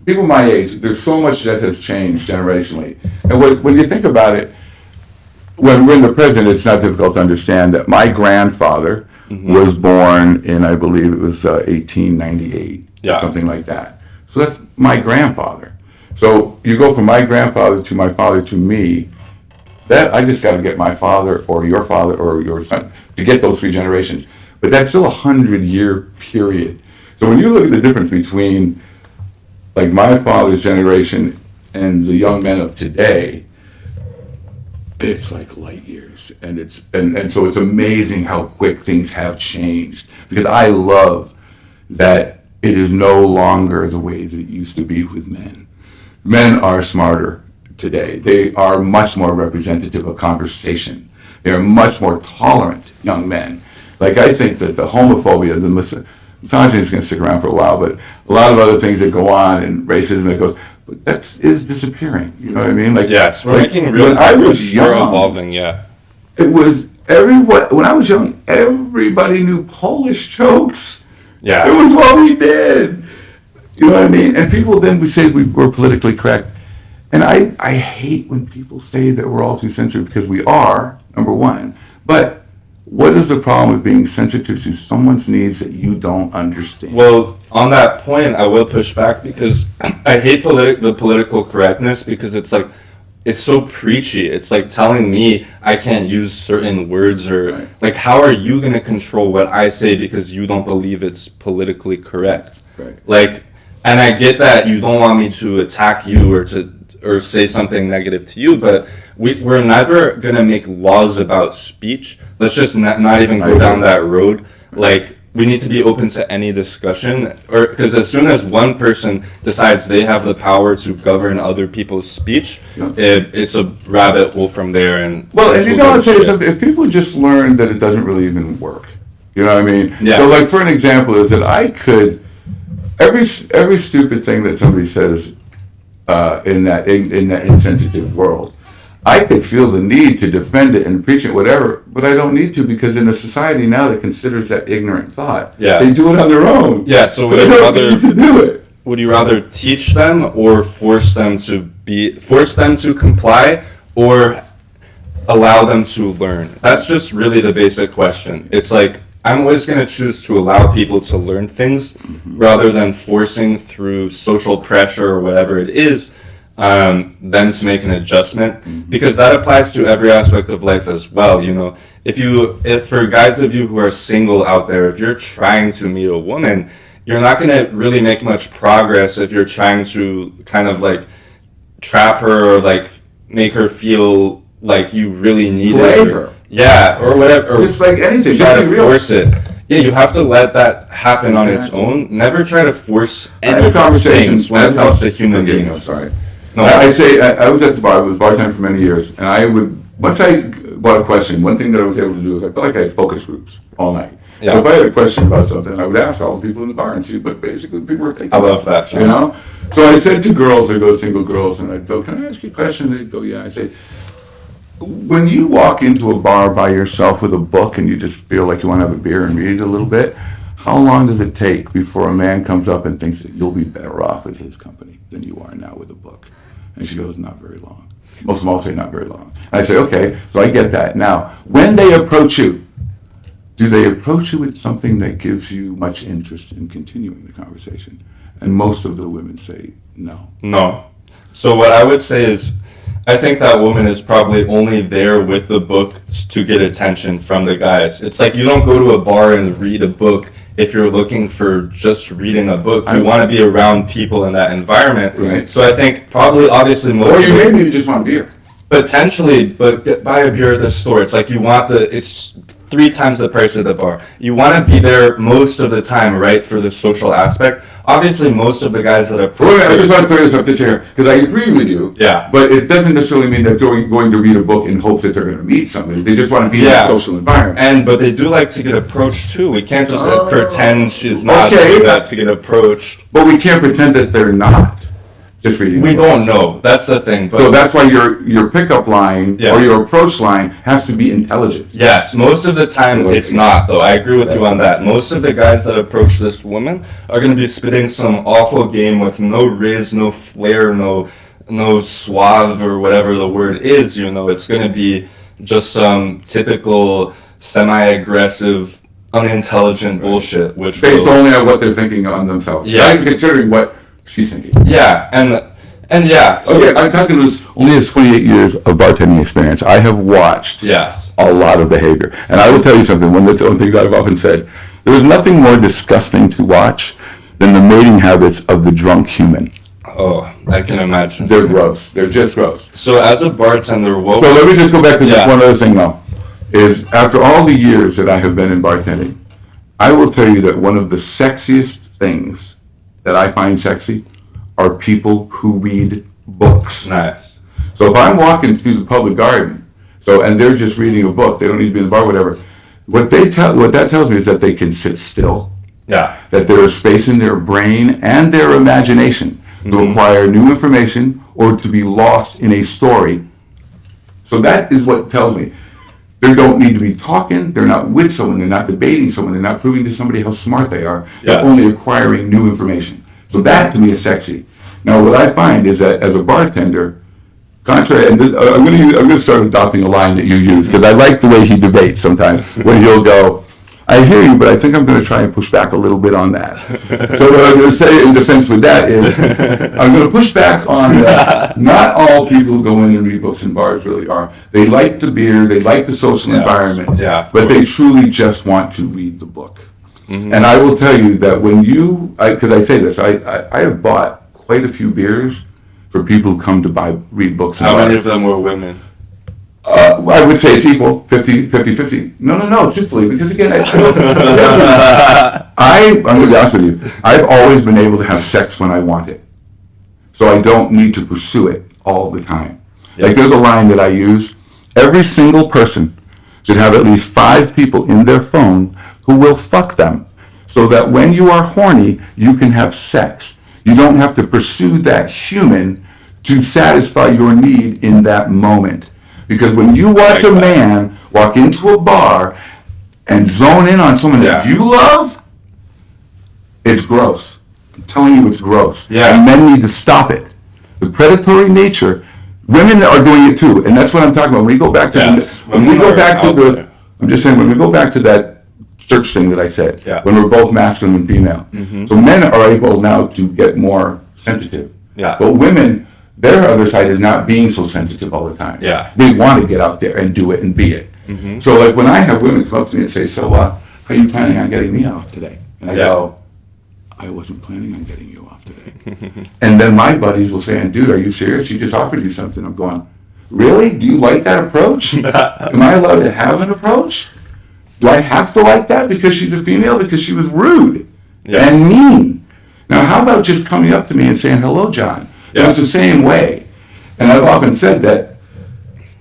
people my age, there's so much that has changed generationally. And when you think about it, when we're in the present, it's not difficult to understand that my grandfather was born in, I believe it was 1898, something like that. So that's my grandfather. So you go from my grandfather to my father to me, that I just got to get my father or your son to get those three generations. But that's still 100-year period. So when you look at the difference between like my father's generation and the young men of today, it's like light years. And so it's amazing how quick things have changed. Because I love that it is no longer the way that it used to be with men. Men are smarter today. They are much more representative of conversation. They are much more tolerant young men. Like I think that the homophobia, the misogyny is going to stick around for a while, but a lot of other things that go on and racism that goes, but that is disappearing. You know what I mean? Like yes, we're making real. When I was young, we're evolving. Yeah, it was everyone. When I was young, everybody knew Polish jokes. Yeah, it was what we did. You know what I mean? And people then would say we were politically correct. And I hate when people say that we're all too sensitive, because we are, number one. But what is the problem with being sensitive to someone's needs that you don't understand? Well, on that point, I will push back, because I hate the political correctness, because it's like, it's so preachy. It's like telling me I can't use certain words, or like, how are you going to control what I say because you don't believe it's politically correct? Right. Like, and I get that you don't want me to attack you or say something negative to you, but we're never going to make laws about speech. Let's just not even go down that road. Like, we need to be open to any discussion, because as soon as one person decides they have the power to govern other people's speech, it's a rabbit hole from there. And I'll tell you something. If people just learn that it doesn't really even work, you know what I mean? Yeah. So, like, for an example, is that I could every stupid thing that somebody says in that insensitive world, I could feel the need to defend it and preach it, whatever, but I don't need to, because in a society now that considers that ignorant thought, they do it on their own. Yeah, so they don't need to do it. Would you rather teach them or force them to comply, or allow them to learn? That's just really the basic question. It's like, I'm always going to choose to allow people to learn things rather than forcing through social pressure or whatever it is them to make an adjustment, because that applies to every aspect of life as well. You know, if for guys of you who are single out there, if you're trying to meet a woman, you're not going to really make much progress if you're trying to kind of like trap her, or like make her feel like you really need her. Yeah, or whatever. Or it's like anything. Try to force it. Yeah, you have to let that happen on its own. Never try to force any conversations when it comes to human beings. No, sorry. No, I was at the bar. I was bartending for many years, and I would, once I bought a question, one thing that I was able to do is I felt like I had focus groups all night. Yeah. So if I had a question about something, I would ask all the people in the bar and see what basically people were thinking. I love that, John. You know? So I said to girls, I'd go to single girls, and I'd go, "Can I ask you a question?" They'd go, "Yeah." I'd say, when you walk into a bar by yourself with a book and you just feel like you want to have a beer and read it a little bit, how long does it take before a man comes up and thinks that you'll be better off with his company than you are now with a book? And she goes, "Not very long." Most of them all say not very long. And I say, okay, so I get that. Now, when they approach you, do they approach you with something that gives you much interest in continuing the conversation? And most of the women say no. No. So what I would say is, I think that woman is probably only there with the book to get attention from the guys. It's like you don't go to a bar and read a book if you're looking for just reading a book. You want to be around people in that environment. Right. So I think probably, obviously, most or maybe you just want beer. Potentially, but buy a beer at the store. It's like you want it's 3 times the price at the bar. You want to be there most of the time, right, for the social aspect. Obviously, most of the guys that approach... I just want to clear this up here, because I agree with you. Yeah. But it doesn't necessarily mean that they're going to read a book in hopes that they're going to meet somebody. They just want to be in a social environment. But they do like to get approached, too. We can't just pretend she's not doing that to get approached. But we can't pretend that they're not. Just reading. We don't know. That's the thing. But so that's why your pickup line or your approach line has to be intelligent. Yes, most of the time it's not, though. I agree with you on that. Most of the guys that approach this woman are going to be spitting some awful game with no riz, no flair, no suave, or whatever the word is. You know, it's going to be just some typical semi-aggressive, unintelligent bullshit, which based only on what they're thinking on themselves. Yeah, considering what she's thinking. Yeah, and yeah. So, okay, I'm talking to only his 28 years of bartending experience. I have watched a lot of behavior. And I will tell you something, one thing that I've often said, there is nothing more disgusting to watch than the mating habits of the drunk human. Oh, I can imagine. They're gross. They're just gross. So as a bartender, so let me just go back to just one other thing now, is after all the years that I have been in bartending, I will tell you that one of the sexiest things that I find sexy are people who read books. Nice. So if I'm walking through the public garden, and they're just reading a book, they don't need to be in the bar, whatever. What that tells me is that they can sit still. Yeah. That there is space in their brain and their imagination to acquire new information or to be lost in a story. So that is what tells me. They don't need to be talking. They're not with someone. They're not debating someone. They're not proving to somebody how smart they are. They're only acquiring new information. So that to me is sexy. Now, what I find is that as a bartender, contrary, and I'm going to start adopting a line that you use, because I like the way he debates sometimes when he'll go, "I hear you, but I think I'm going to try and push back a little bit on that." So what I'm going to say in defense with that is, I'm going to push back on that. Not all people who go in and read books in bars really are. They like the beer, they like the social environment, but they truly just want to read the book. Mm-hmm. And I will tell you that when because I say this, I have bought quite a few beers for people who come to read books. How many of them were women? I would say it's equal, 50-50. No, truthfully, because again, I'm going to be honest with you. I've always been able to have sex when I want it. So I don't need to pursue it all the time. Yep. Like there's a line that I use. Every single person should have at least 5 people in their phone who will fuck them. so that when you are horny, you can have sex. You don't have to pursue that human to satisfy your need in that moment. Because when you watch a man walk into a bar and zone in on someone that you love, it's gross. I'm telling you, it's gross. Yeah. And men need to stop it. The predatory nature, women are doing it too, and that's what I'm talking about. When we go back to when we go back to that church thing that I said, when we're both masculine and female. So men are able now to get more sensitive. But women, their other side is not being so sensitive all the time. They want to get out there and do it and be it. So like when I have women come up to me and say, so how are you planning on getting me off today? And I go, I wasn't planning on getting you off today. And then my buddies will say, dude, are you serious? She just offered you something. I'm going, really? Do you like that approach? Am I allowed to have an approach? Do I have to like that because she's a female? Because she was rude and mean. Now, how about just coming up to me and saying, hello, John? So it's the same way. And I've often said that,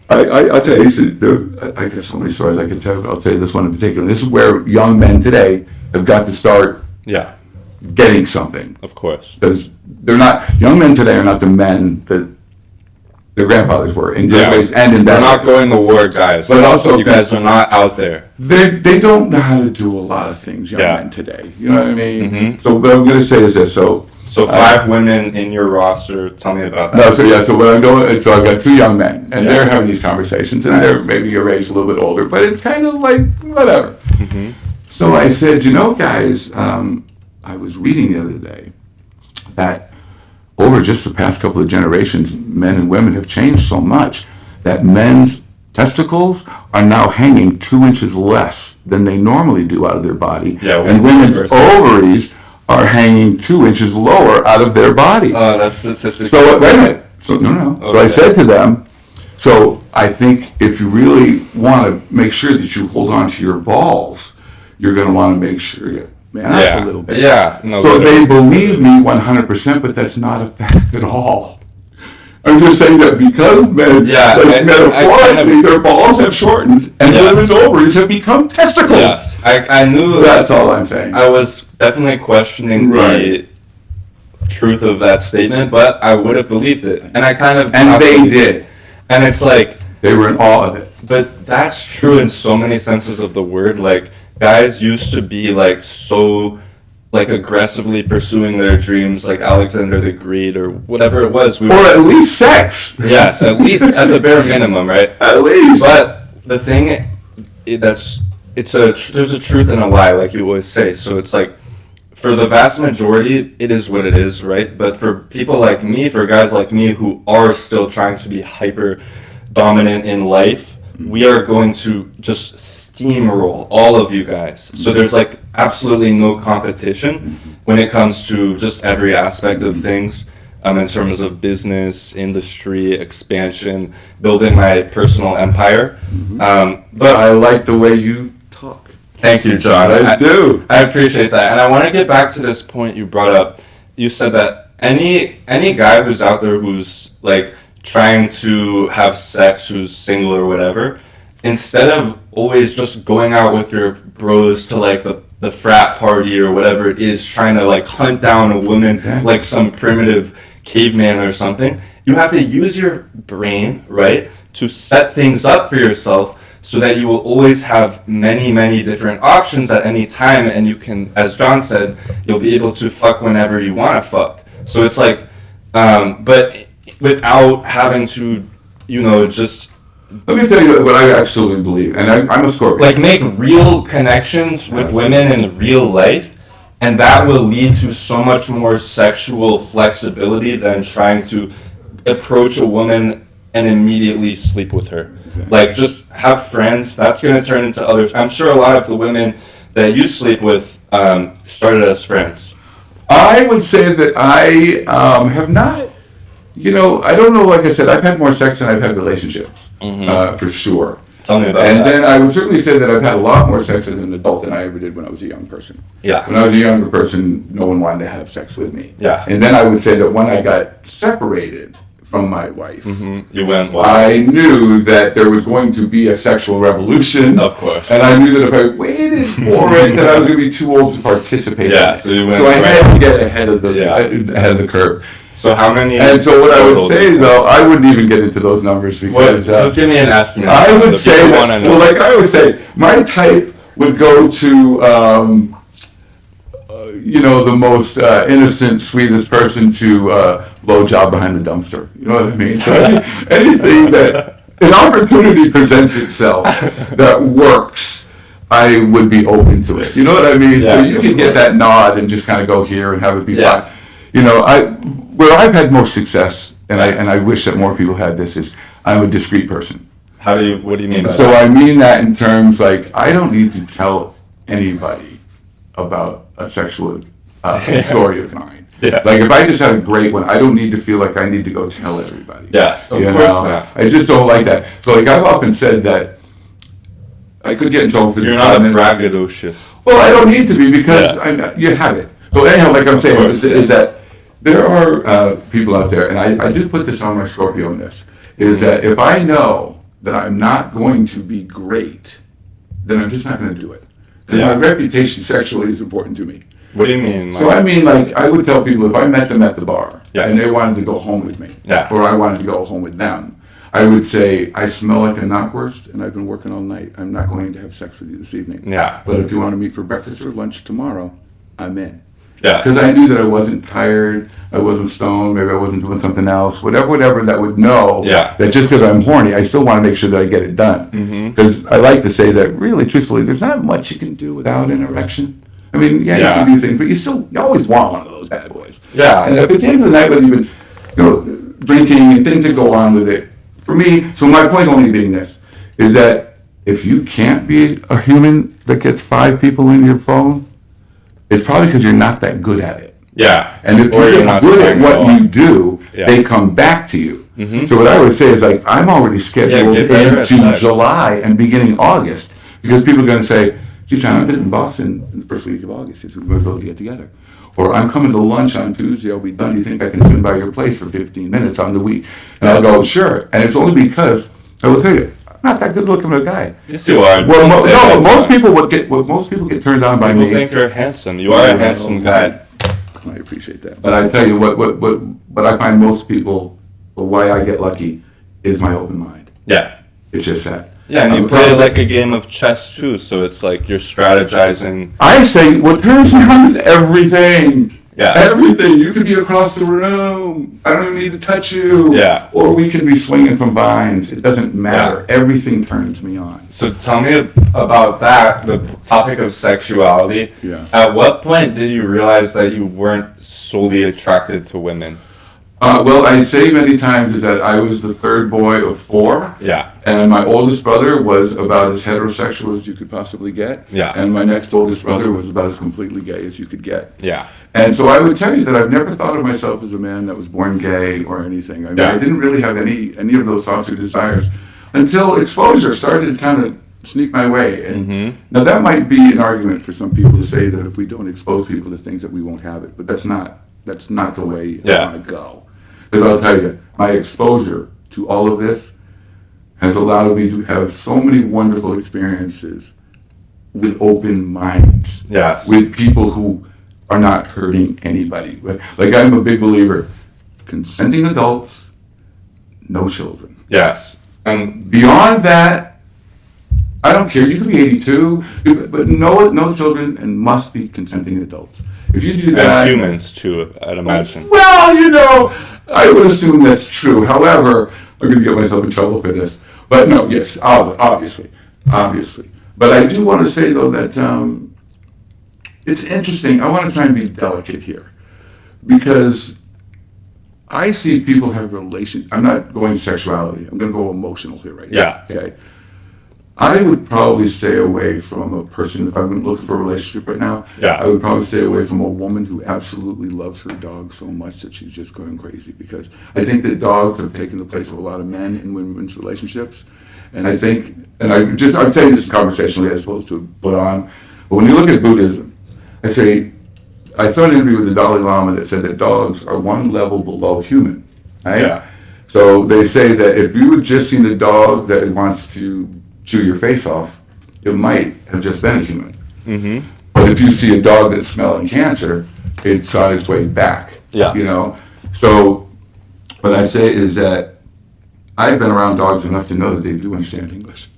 I'll tell you, I guess so many stories I can tell, but I'll tell you this one in particular. This is where young men today have got to start getting something. Of course. Because young men today are not the men that their grandfathers were, in good ways and in bad ways. They're not going to war, guys. But also, you guys are not out there. They don't know how to do a lot of things, young men today. You know what I mean? So what I'm going to say is this, So 5 women in your roster. Tell me about that. No, so what I'm doing, so I've got 2 young men, and they're having these conversations, and they're maybe your age, a little bit older, but it's kind of like whatever. So I said, guys, I was reading the other day that over just the past couple of generations, men and women have changed so much that men's testicles are now hanging 2 inches less than they normally do out of their body, and women's ovaries are hanging 2 inches lower out of their body. Oh, that's statistic. So wait a minute. So So I said to them, so I think if you really want to make sure that you hold on to your balls, you're going to want to make sure you man up a little bit. So they believe me 100%, but that's not a fact at all. I'm just saying that because men, metaphorically, their balls have shortened and women's ovaries have become testicles. Yes, I knew. That's all I'm saying. I was definitely questioning the truth of that statement, but I would have believed it, and I kind of they did, and it's like they were in awe of it. But that's true in so many senses of the word. Like guys used to be like so. Like aggressively pursuing their dreams, like Alexander the Great or whatever it was. Or at least sex. Yes, at least at the bare minimum, right? At least. But the thing, there's a truth and a lie, like you always say. So it's like, for the vast majority, it is what it is, right? But for people like me, for guys like me who are still trying to be hyper dominant in life, we are going to just steamroll all of you guys. So there's like absolutely no competition when it comes to just every aspect of things, in terms of business, industry, expansion, building my personal empire. But I like the way you talk. Thank you, John. I do. I appreciate that. And I want to get back to this point you brought up. You said that any guy who's out there who's like trying to have sex, who's single or whatever, instead of always just going out with your bros to like the frat party or whatever it is, trying to like hunt down a woman like some primitive caveman or something, you have to use your brain, right, to set things up for yourself so that you will always have many, many different options at any time, and you can, as John said, you'll be able to fuck whenever you want to fuck. So it's like, but without having to, just... Let me tell you what I absolutely believe, and I'm a Scorpio. Like, make real connections with women in real life, and that will lead to so much more sexual flexibility than trying to approach a woman and immediately sleep with her. Okay. Like, just have friends. That's going to turn into others. I'm sure a lot of the women that you sleep with started as friends. I would say that I have not... I don't know, like I said, I've had more sex than I've had relationships, for sure. Tell me about that. And then I would certainly say that I've had a lot more sex as an adult than I ever did when I was a young person. Yeah. When I was a younger person, no one wanted to have sex with me. Yeah. And then I would say that when I got separated from my wife. You went wild. I knew that there was going to be a sexual revolution. Of course. And I knew that if I waited for it, that I was going to be too old to participate. Yeah, so you went I right. had to get ahead of the curve. So how many? And so what I would say, though, I wouldn't even get into those numbers because just give me an estimate. I would say that, well, like I would say, my type would go to the most innocent, sweetest person to blow job behind the dumpster. You know what I mean? So anything that an opportunity presents itself that works, I would be open to it. You know what I mean? Yes, so you can get that nod and just kind of go here and have it be fine. You know, where I've had most success, and I wish that more people had this, is I'm a discreet person. What do you mean by So that? I mean that in terms like I don't need to tell anybody about a sexual story of mine. Yeah. Like if I just had a great one, I don't need to feel like I need to go tell everybody. Yes, of You course know? not. I just don't like that. So like I've often said that I could get in trouble for You're this. not a braggadocious. Well, I don't need to be because you have it. So anyhow, like I'm saying, course, is that there are people out there, and I do put this on my Scorpio in this, is that if I know that I'm not going to be great, then I'm just not going to do it. Because my reputation sexually is important to me. What do you mean? So I mean, like, I would tell people if I met them at the bar and they wanted to go home with me, or I wanted to go home with them, I would say, I smell like a knockwurst and I've been working all night. I'm not going to have sex with you this evening. Yeah. But if you want to meet for breakfast or lunch tomorrow, I'm in. Yeah. Because I knew that I wasn't tired, I wasn't stoned, maybe I wasn't doing something else, whatever that would know that just because I'm horny, I still want to make sure that I get it done. Because I like to say that really, truthfully, there's not much you can do without an erection. I mean, you can do things, but you always want one of those bad boys. Yeah. And if it came to the night with even, drinking and things that go on with it, for me, so my point only being this, is that if you can't be a human that gets 5 people in your phone, it's probably because you're not that good at it. Yeah. And if you're not good at what you do, they come back to you. So what I would say is like, I'm already scheduled into July and beginning August because people are going to say, geez, John, I'm in Boston in the first week of August. We're going to be able to get together. Or I'm coming to lunch on Tuesday. I'll be done. Do you think I can swing by your place for 15 minutes on the week? And I'll go, sure. And it's only because, I will tell you, I'm not that good looking of a guy. Yes, you are. Well, most people get turned on by me. People think you're handsome. You are a handsome guy. I appreciate that. But I tell you what I find most people, why I get lucky, is my open mind. Yeah. It's just that. Yeah, and you play like a game of chess too, so it's like you're strategizing. I say what turns me on is everything. Yeah. Everything. You could be across the room. I don't even need to touch you. Yeah. Or we can be swinging from vines. It doesn't matter. Yeah. Everything turns me on. So tell me about that, the topic of sexuality. Yeah. At what point did you realize that you weren't solely attracted to women? Well, I'd say many times is that I was the third boy of 4. Yeah. And my oldest brother was about as heterosexual as you could possibly get. Yeah. And my next oldest brother was about as completely gay as you could get. Yeah. And so I would tell you that I've never thought of myself as a man that was born gay or anything. I mean, I didn't really have any of those thoughts or desires until exposure started to kind of sneak my way. And now that might be an argument for some people to say that if we don't expose people to things that we won't have it, but that's not the way I want to go. Because I'll tell you, my exposure to all of this has allowed me to have so many wonderful experiences with open minds. Yes. With people who are not hurting anybody. Like I'm a big believer, consenting adults, no children. Yes. And beyond that, I don't care. You could be 82, but no children and must be consenting adults. If you do that, and humans too, I'd imagine. Well, I would assume that's true. However, I'm going to get myself in trouble for this. But no, yes, obviously. But I do want to say though that it's interesting. I want to try and be delicate here because I see people have relations. I'm not going sexuality. I'm going to go emotional here right now. Okay. I would probably stay away from a person, if I'm looking for a relationship right now, I would probably stay away from a woman who absolutely loves her dog so much that she's just going crazy. Because I think that dogs have taken the place of a lot of men in women's relationships. And I think, and I'm saying this conversationally as opposed to put on, but when you look at Buddhism, I saw an interview with the Dalai Lama that said that dogs are one level below human, right? Yeah. So they say that if you had just seen a dog that wants to chew your face off, it might have just been a human. Mm-hmm. But if you see a dog that's smelling cancer, it's on its way back. Yeah. You know? So what I say is that I've been around dogs enough to know that they do understand English.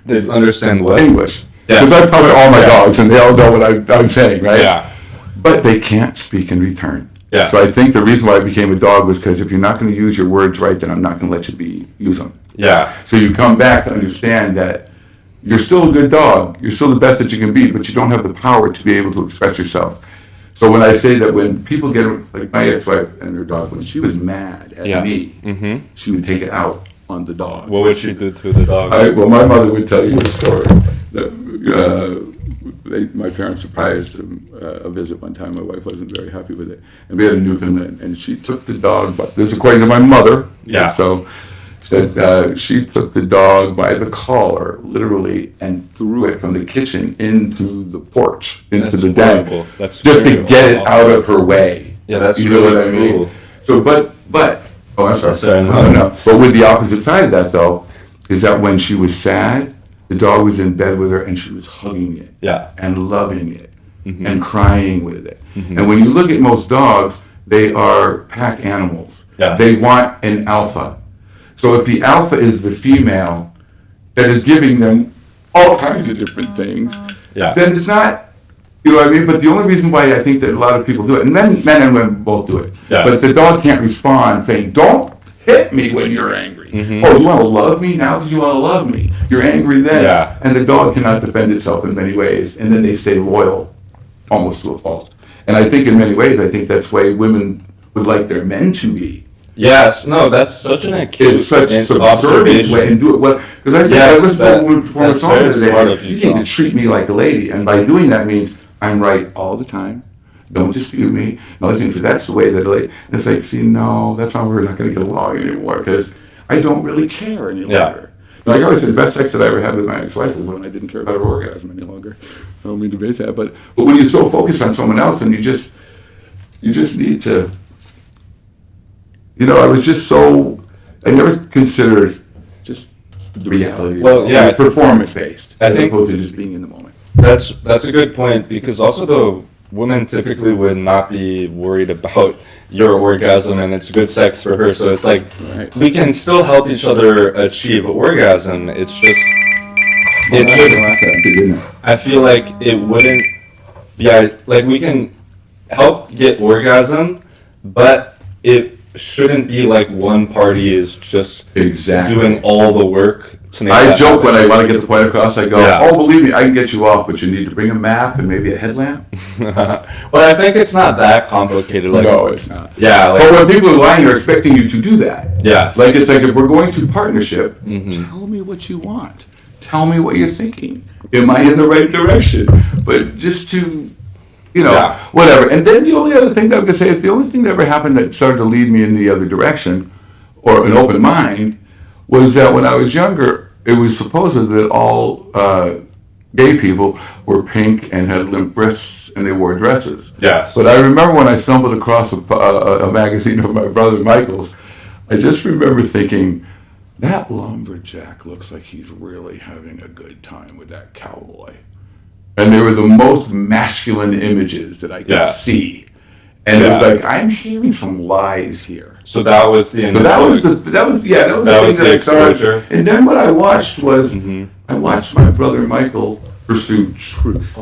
They understand what? English. Yeah. Because I've talked to all my dogs and they all know what I'm saying, right? Yeah. But they can't speak in return. Yeah. So I think the reason why I became a dog was because if you're not going to use your words right, then I'm not going to let you use them. Yeah. So you come back to understand that you're still a good dog. You're still the best that you can be, but you don't have the power to be able to express yourself. So when I say that when people get, like my ex-wife and her dog, when she was mad at me, she would take it out on the dog. What would she do to the dog? Well, my mother would tell you a story. My parents surprised a visit one time. My wife wasn't very happy with it. And we had a Newfoundland, and she took the dog, but this is according to my mother. Yeah. So said she took the dog by the collar, literally, and threw it from the kitchen into the porch, into the den, just to get it out of her way. Yeah, that's you really know what I mean? cool. So, but oh, I'm sorry. Sorry, No. But with the opposite side of that, though, is that when she was sad, the dog was in bed with her and she was hugging it, and loving it, and crying with it. And when you look at most dogs, they are pack animals. Yeah. They want an alpha. So if the alpha is the female that is giving them all kinds of different things, then it's not, you know what I mean? But the only reason why I think that a lot of people do it, and men and women both do it, but the dog can't respond saying, don't hit me when you're angry. Oh, you want to love me now because you want to love me. You're angry then. And the dog cannot defend itself in many ways, and then they stay loyal almost to a fault. And I think in many ways, I think that's the way women would like their men to be. Yes, no, that's such an acute observation. Way and do it well. Because I listened to a woman perform a song today. You need to treat me like a lady, and by doing that means I'm right all the time. Don't dispute me. No, that's the way that lady. It's like, see, no, that's why we're not going to get along anymore because I don't really care any longer. Like I always said, the best sex that I ever had with my ex-wife was when I didn't care about her orgasm any longer. I don't mean to base that, but when you're so focused on someone else and you just need to. You know, I never considered just the reality. Well, yeah, it's performance-based, as think opposed to just being in the moment. That's a good point, because also the women typically would not be worried about your orgasm and it's good sex for her, so it's like, we can still help each other achieve orgasm, it's just, I feel like it wouldn't be, like we can help get orgasm, but it shouldn't be like one party is just doing all the work to make I joke happen. when I want to get the point across, I go, oh, believe me, I can get you off, but you need to bring a map and maybe a headlamp. Well, I think it's not that complicated. Like, no, it's not. Yeah. But when people are lying, they're expecting you to do that. Yeah. Like, it's like, if we're going to partnership, tell me what you want. Tell me what you're thinking. Am I in the right direction? But just to... whatever. And then the only other thing that I'm going to say is the only thing that ever happened that started to lead me in the other direction, or an open mind, was that when I was younger, it was supposed that all gay people were pink and had limp wrists and they wore dresses. Yes. But I remember when I stumbled across a magazine of my brother Michael's, I just remember thinking, that lumberjack looks like he's really having a good time with that cowboy. And they were the most masculine images that I could see. And it was like, I'm hearing some lies here. So that was the initial. That was the exposure. And then what I watched was, I watched my brother Michael pursue truth.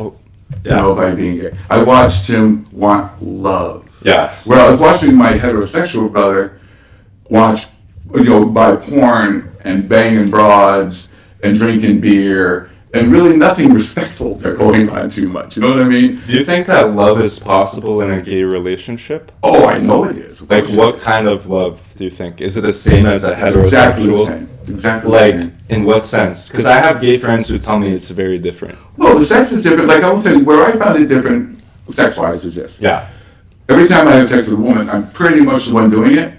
By being gay. I watched him want love. Yeah. Where I was watching my heterosexual brother buy porn and banging broads and drinking beer. And really nothing respectful they're going on too much. You know what I mean? Do you think that love is possible in a gay relationship? Oh, I know it is. Like, what kind of love do you think? Is it the same as a heterosexual? Exactly the same. Exactly like, the same. In what sense? Because I have gay friends who tell me it's very different. Well, the sex is different. Like, I will tell you, where I found it different, sex-wise, is this. Yeah. Every time I have sex with a woman, I'm pretty much the one doing it.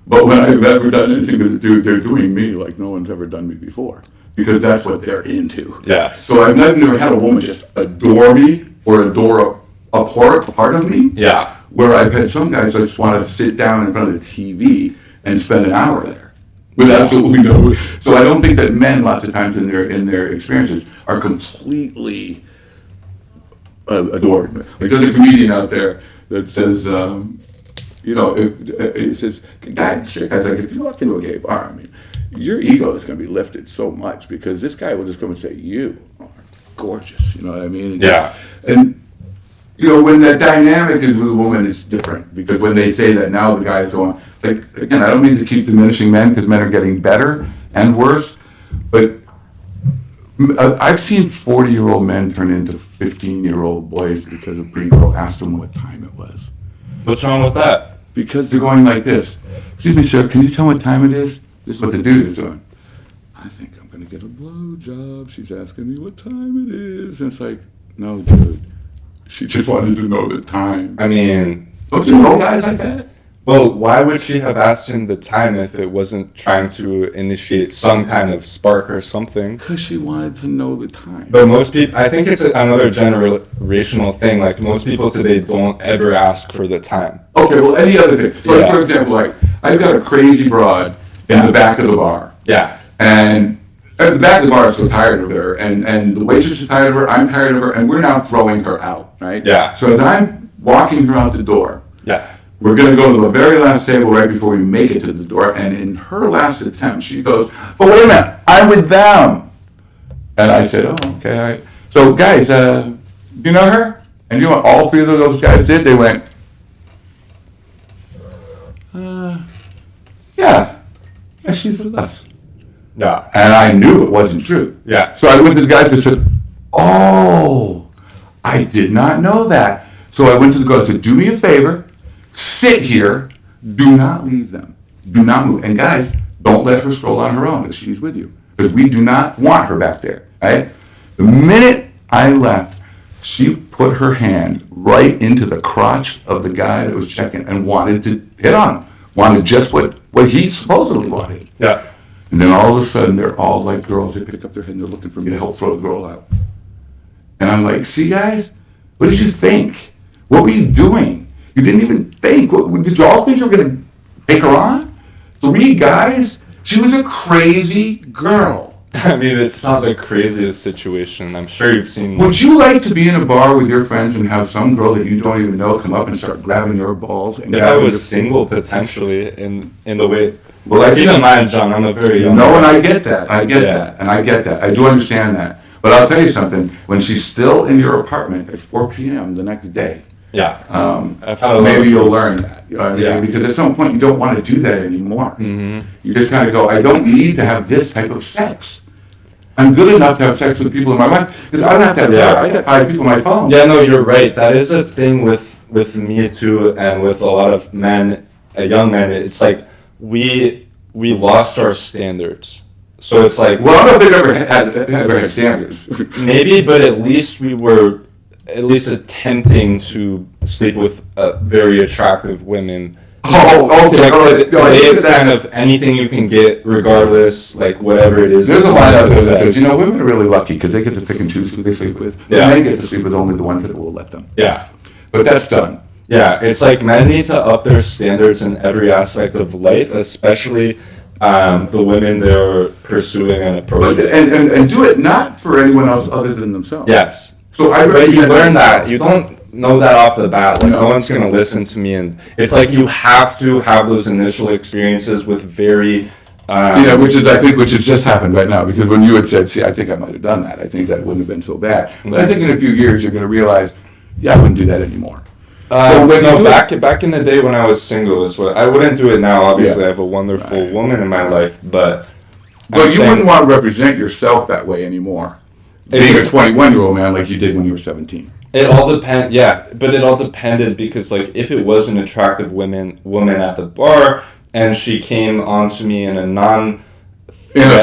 But when I've ever done anything with a dude, they're doing me like no one's ever done me before. Because that's what they're into. Yeah. So I've never had a woman just adore me or adore a part of me. Yeah. Where I've had some guys that just want to sit down in front of the TV and spend an hour there with absolutely no. So I don't think that men, lots of times in their experiences, are completely adored. Like there's a comedian out there that says, it says, guys, like if you walk into a gay bar, I mean, your ego is going to be lifted so much because this guy will just come and say, "You are gorgeous." You know what I mean? And when that dynamic is with a woman, it's different because when they say that now, the guy is going like, again, I don't mean to keep diminishing men because men are getting better and worse, but I've seen 40-year-old men turn into 15-year-old boys because a pretty girl asked them what time it was. What's wrong with that? Because they're going like this. "Excuse me, sir, can you tell what time it is?" This is what the dude is doing. "I think I'm going to get a blowjob. She's asking me what time it is." And it's like, no, dude. She just wanted to know the time. I mean, don't you know guys like that? Well, why would she have asked him the time if it wasn't trying to initiate some kind of spark or something? Because she wanted to know the time. But most people, I think it's another generational thing. Like most people today don't ever ask for the time. Okay, well, any other thing. So, for example, like I've got a crazy broad in the back of the bar. Yeah. And at the back of the bar is so tired of her, and the waitress is tired of her, I'm tired of her, and we're now throwing her out, right? Yeah. So as I'm walking her out the door, yeah, we're going to go to the very last table right before we make it to the door, and in her last attempt, she goes, "But wait a minute, I'm with them." And I said, "Oh, okay. So guys, do you know her?" And you know what all three of those guys did? They went, yeah, she's with us. Yeah. And I knew it wasn't true. Yeah. So I went to the guys and said, "Oh, I did not know that." So I went to the guys and said, "Do me a favor, sit here, do not leave them, do not move. And guys, don't let her stroll on her own if she's with you, because we do not want her back there." Right? The minute I left, she put her hand right into the crotch of the guy that was checking and wanted to hit on him, wanted just what he supposedly wanted. Yeah. And then all of a sudden, they're all like girls. They pick up their head and they're looking for me to help throw the girl out. And I'm like, "See, guys, what did you think? What were you doing? You didn't even think. Did you all think you were going to take her on? 3 guys? She was a crazy girl." I mean, it's not the craziest situation. I'm sure you've seen. Would you like to be in a bar with your friends and have some girl that you don't even know come up and start grabbing your balls? And if I was single, potentially, in the way. Well, keep in mind, John, I'm a very young. No, and I get that. I get that. I do understand that. But I'll tell you something. When she's still in your apartment at 4 p.m. the next day, maybe you'll learn that. You know what I mean? Because at some point you don't want to do that anymore. Mm-hmm. You just kind of go, "I don't need to have this type of sex. I'm good enough to have sex with people in my life because I don't have to have that. I got 5 people on my phone." Yeah, no, you're right. That is a thing with me too, and with a lot of men, young men. It's like we lost our standards. So it's like, well, I don't know if they've ever had standards. Maybe, but at least we were attempting to sleep with very attractive women. Oh, okay. Like today it's kind of anything you can get, regardless, like whatever it is. There's a line out there that says, women are really lucky because they get to pick and choose who they sleep with. Yeah. Men get to sleep with only the ones that will let them. Yeah. But that's done. Yeah, it's like men need to up their standards in every aspect of life, especially the women they're pursuing and approaching. And do it not for anyone else other than themselves. Yes. So but you learn that. You don't know that off the bat. Like, no one's going to listen to me. And it's like you have to have those initial experiences with very... which has just happened right now. Because when you had said, I think I might have done that. I think that wouldn't have been so bad. But I think in a few years you're going to realize, I wouldn't do that anymore. Back in the day when I was single, I wouldn't do it now. Obviously, I have a wonderful woman in my life, but you wouldn't want to represent yourself that way anymore. Being a 21-year-old man like you did when you were 17. It all depends. Yeah, but it all depended because, like, if it was an attractive woman at the bar and she came onto me in a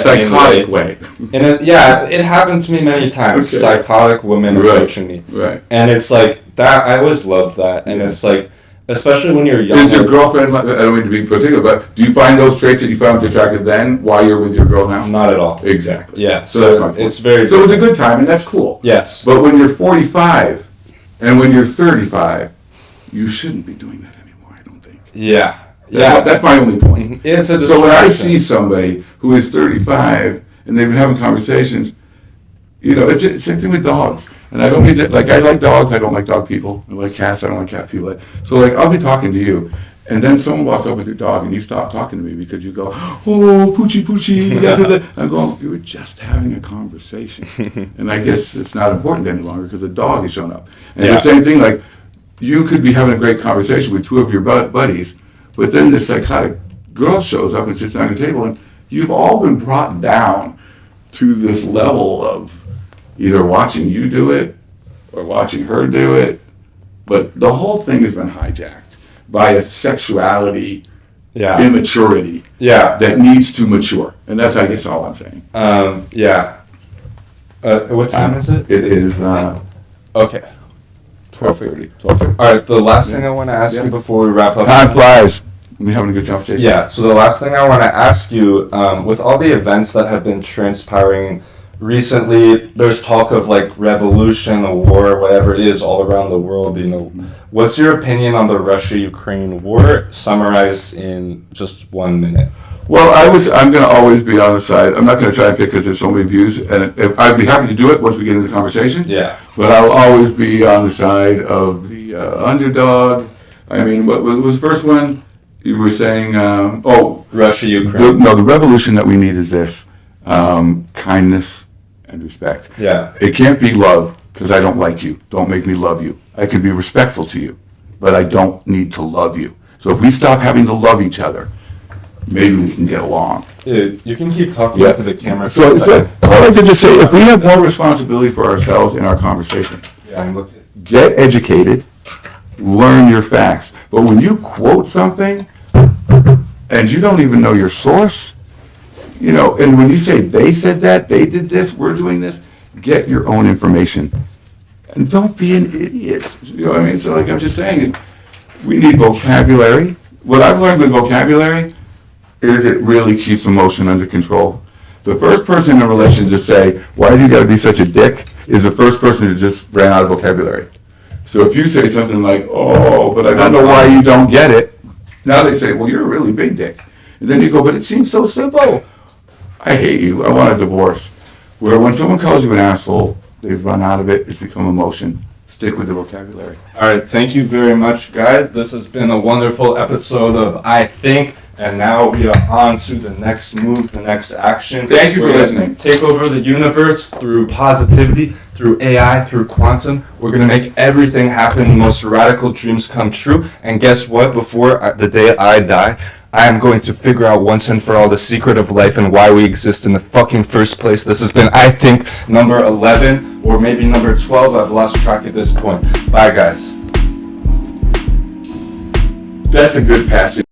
psychotic way. It happened to me many times. Okay. Psychotic women approaching me. Right. And it's like that. I always loved that. And it's like, especially when you're young. Is your girlfriend, I don't mean to be particular, but do you find those traits that you found attractive then while you're with your girl now? Not at all. Exactly. Yeah. So that's my point. It's very. So it was a good time, and that's cool. Yes. But when you're 45 and when you're 35, you shouldn't be doing that anymore, I don't think. Yeah. That's my only point. It's a So when I distraction. see somebody who is 35 and they've been having conversations, it's the same thing with dogs. And I don't mean that, I like dogs, I don't like dog people. I like cats, I don't like cat people. So I'll be talking to you, and then someone walks up with your dog and you stop talking to me because you go, oh, poochie, poochie. I'm going, you were just having a conversation. And I guess it's not important any longer because the dog has shown up. And the same thing, you could be having a great conversation with two of your buddies, but then this psychotic girl shows up and sits down at your table, and you've all been brought down to this level of either watching you do it or watching her do it. But the whole thing has been hijacked by a sexuality immaturity that needs to mature. And that's, I guess, all I'm saying. What time is it? It is Okay. 12:30. 12:30. All right, the last thing I want to ask you before we wrap up. Time flies. We're having a good conversation. Yeah, so the last thing I want to ask you, with all the events that have been transpiring recently, there's talk of revolution, a war, whatever it is, all around the world. What's your opinion on the Russia-Ukraine war, summarized in just 1 minute? Well, I'm going to always be on the side. I'm not going to try and pick because there's so many views, and I'd be happy to do it once we get into the conversation. Yeah. But I'll always be on the side of the underdog. I mean, what was the first one? You were saying, Russia-Ukraine. The revolution that we need is this: kindness and respect. Yeah. It can't be love because I don't like you. Don't make me love you. I can be respectful to you, but I don't need to love you. So if we stop having to love each other, maybe we can get along. You can keep talking to the camera. So I'd like to just say, if we have more responsibility for ourselves in our conversations, get educated, learn your facts. But when you quote something and you don't even know your source, and when you say they said that, they did this, we're doing this, get your own information. And don't be an idiot. You know what I mean? So I'm just saying is, we need vocabulary. What I've learned with vocabulary is it really keeps emotion under control. The first person in a relationship to say, why do you got to be such a dick, is the first person who just ran out of vocabulary. So if you say something like, oh, but I don't know why you don't get it, now they say, well, you're a really big dick. And then you go, but it seems so simple. I hate you. I want a divorce. Where when someone calls you an asshole, they've run out of it. It's become emotion. Stick with the vocabulary. All right, thank you very much, guys. This has been a wonderful episode of I Think, and now we are on to the next move, the next action. Thank you for listening. Take over the universe through positivity, through AI, through quantum. We're going to make everything happen, most radical dreams come true. And guess what? Before the day I die, I am going to figure out once and for all the secret of life and why we exist in the fucking first place. This has been, I Think, number 11, or maybe number 12. I've lost track at this point. Bye, guys. That's a good passage.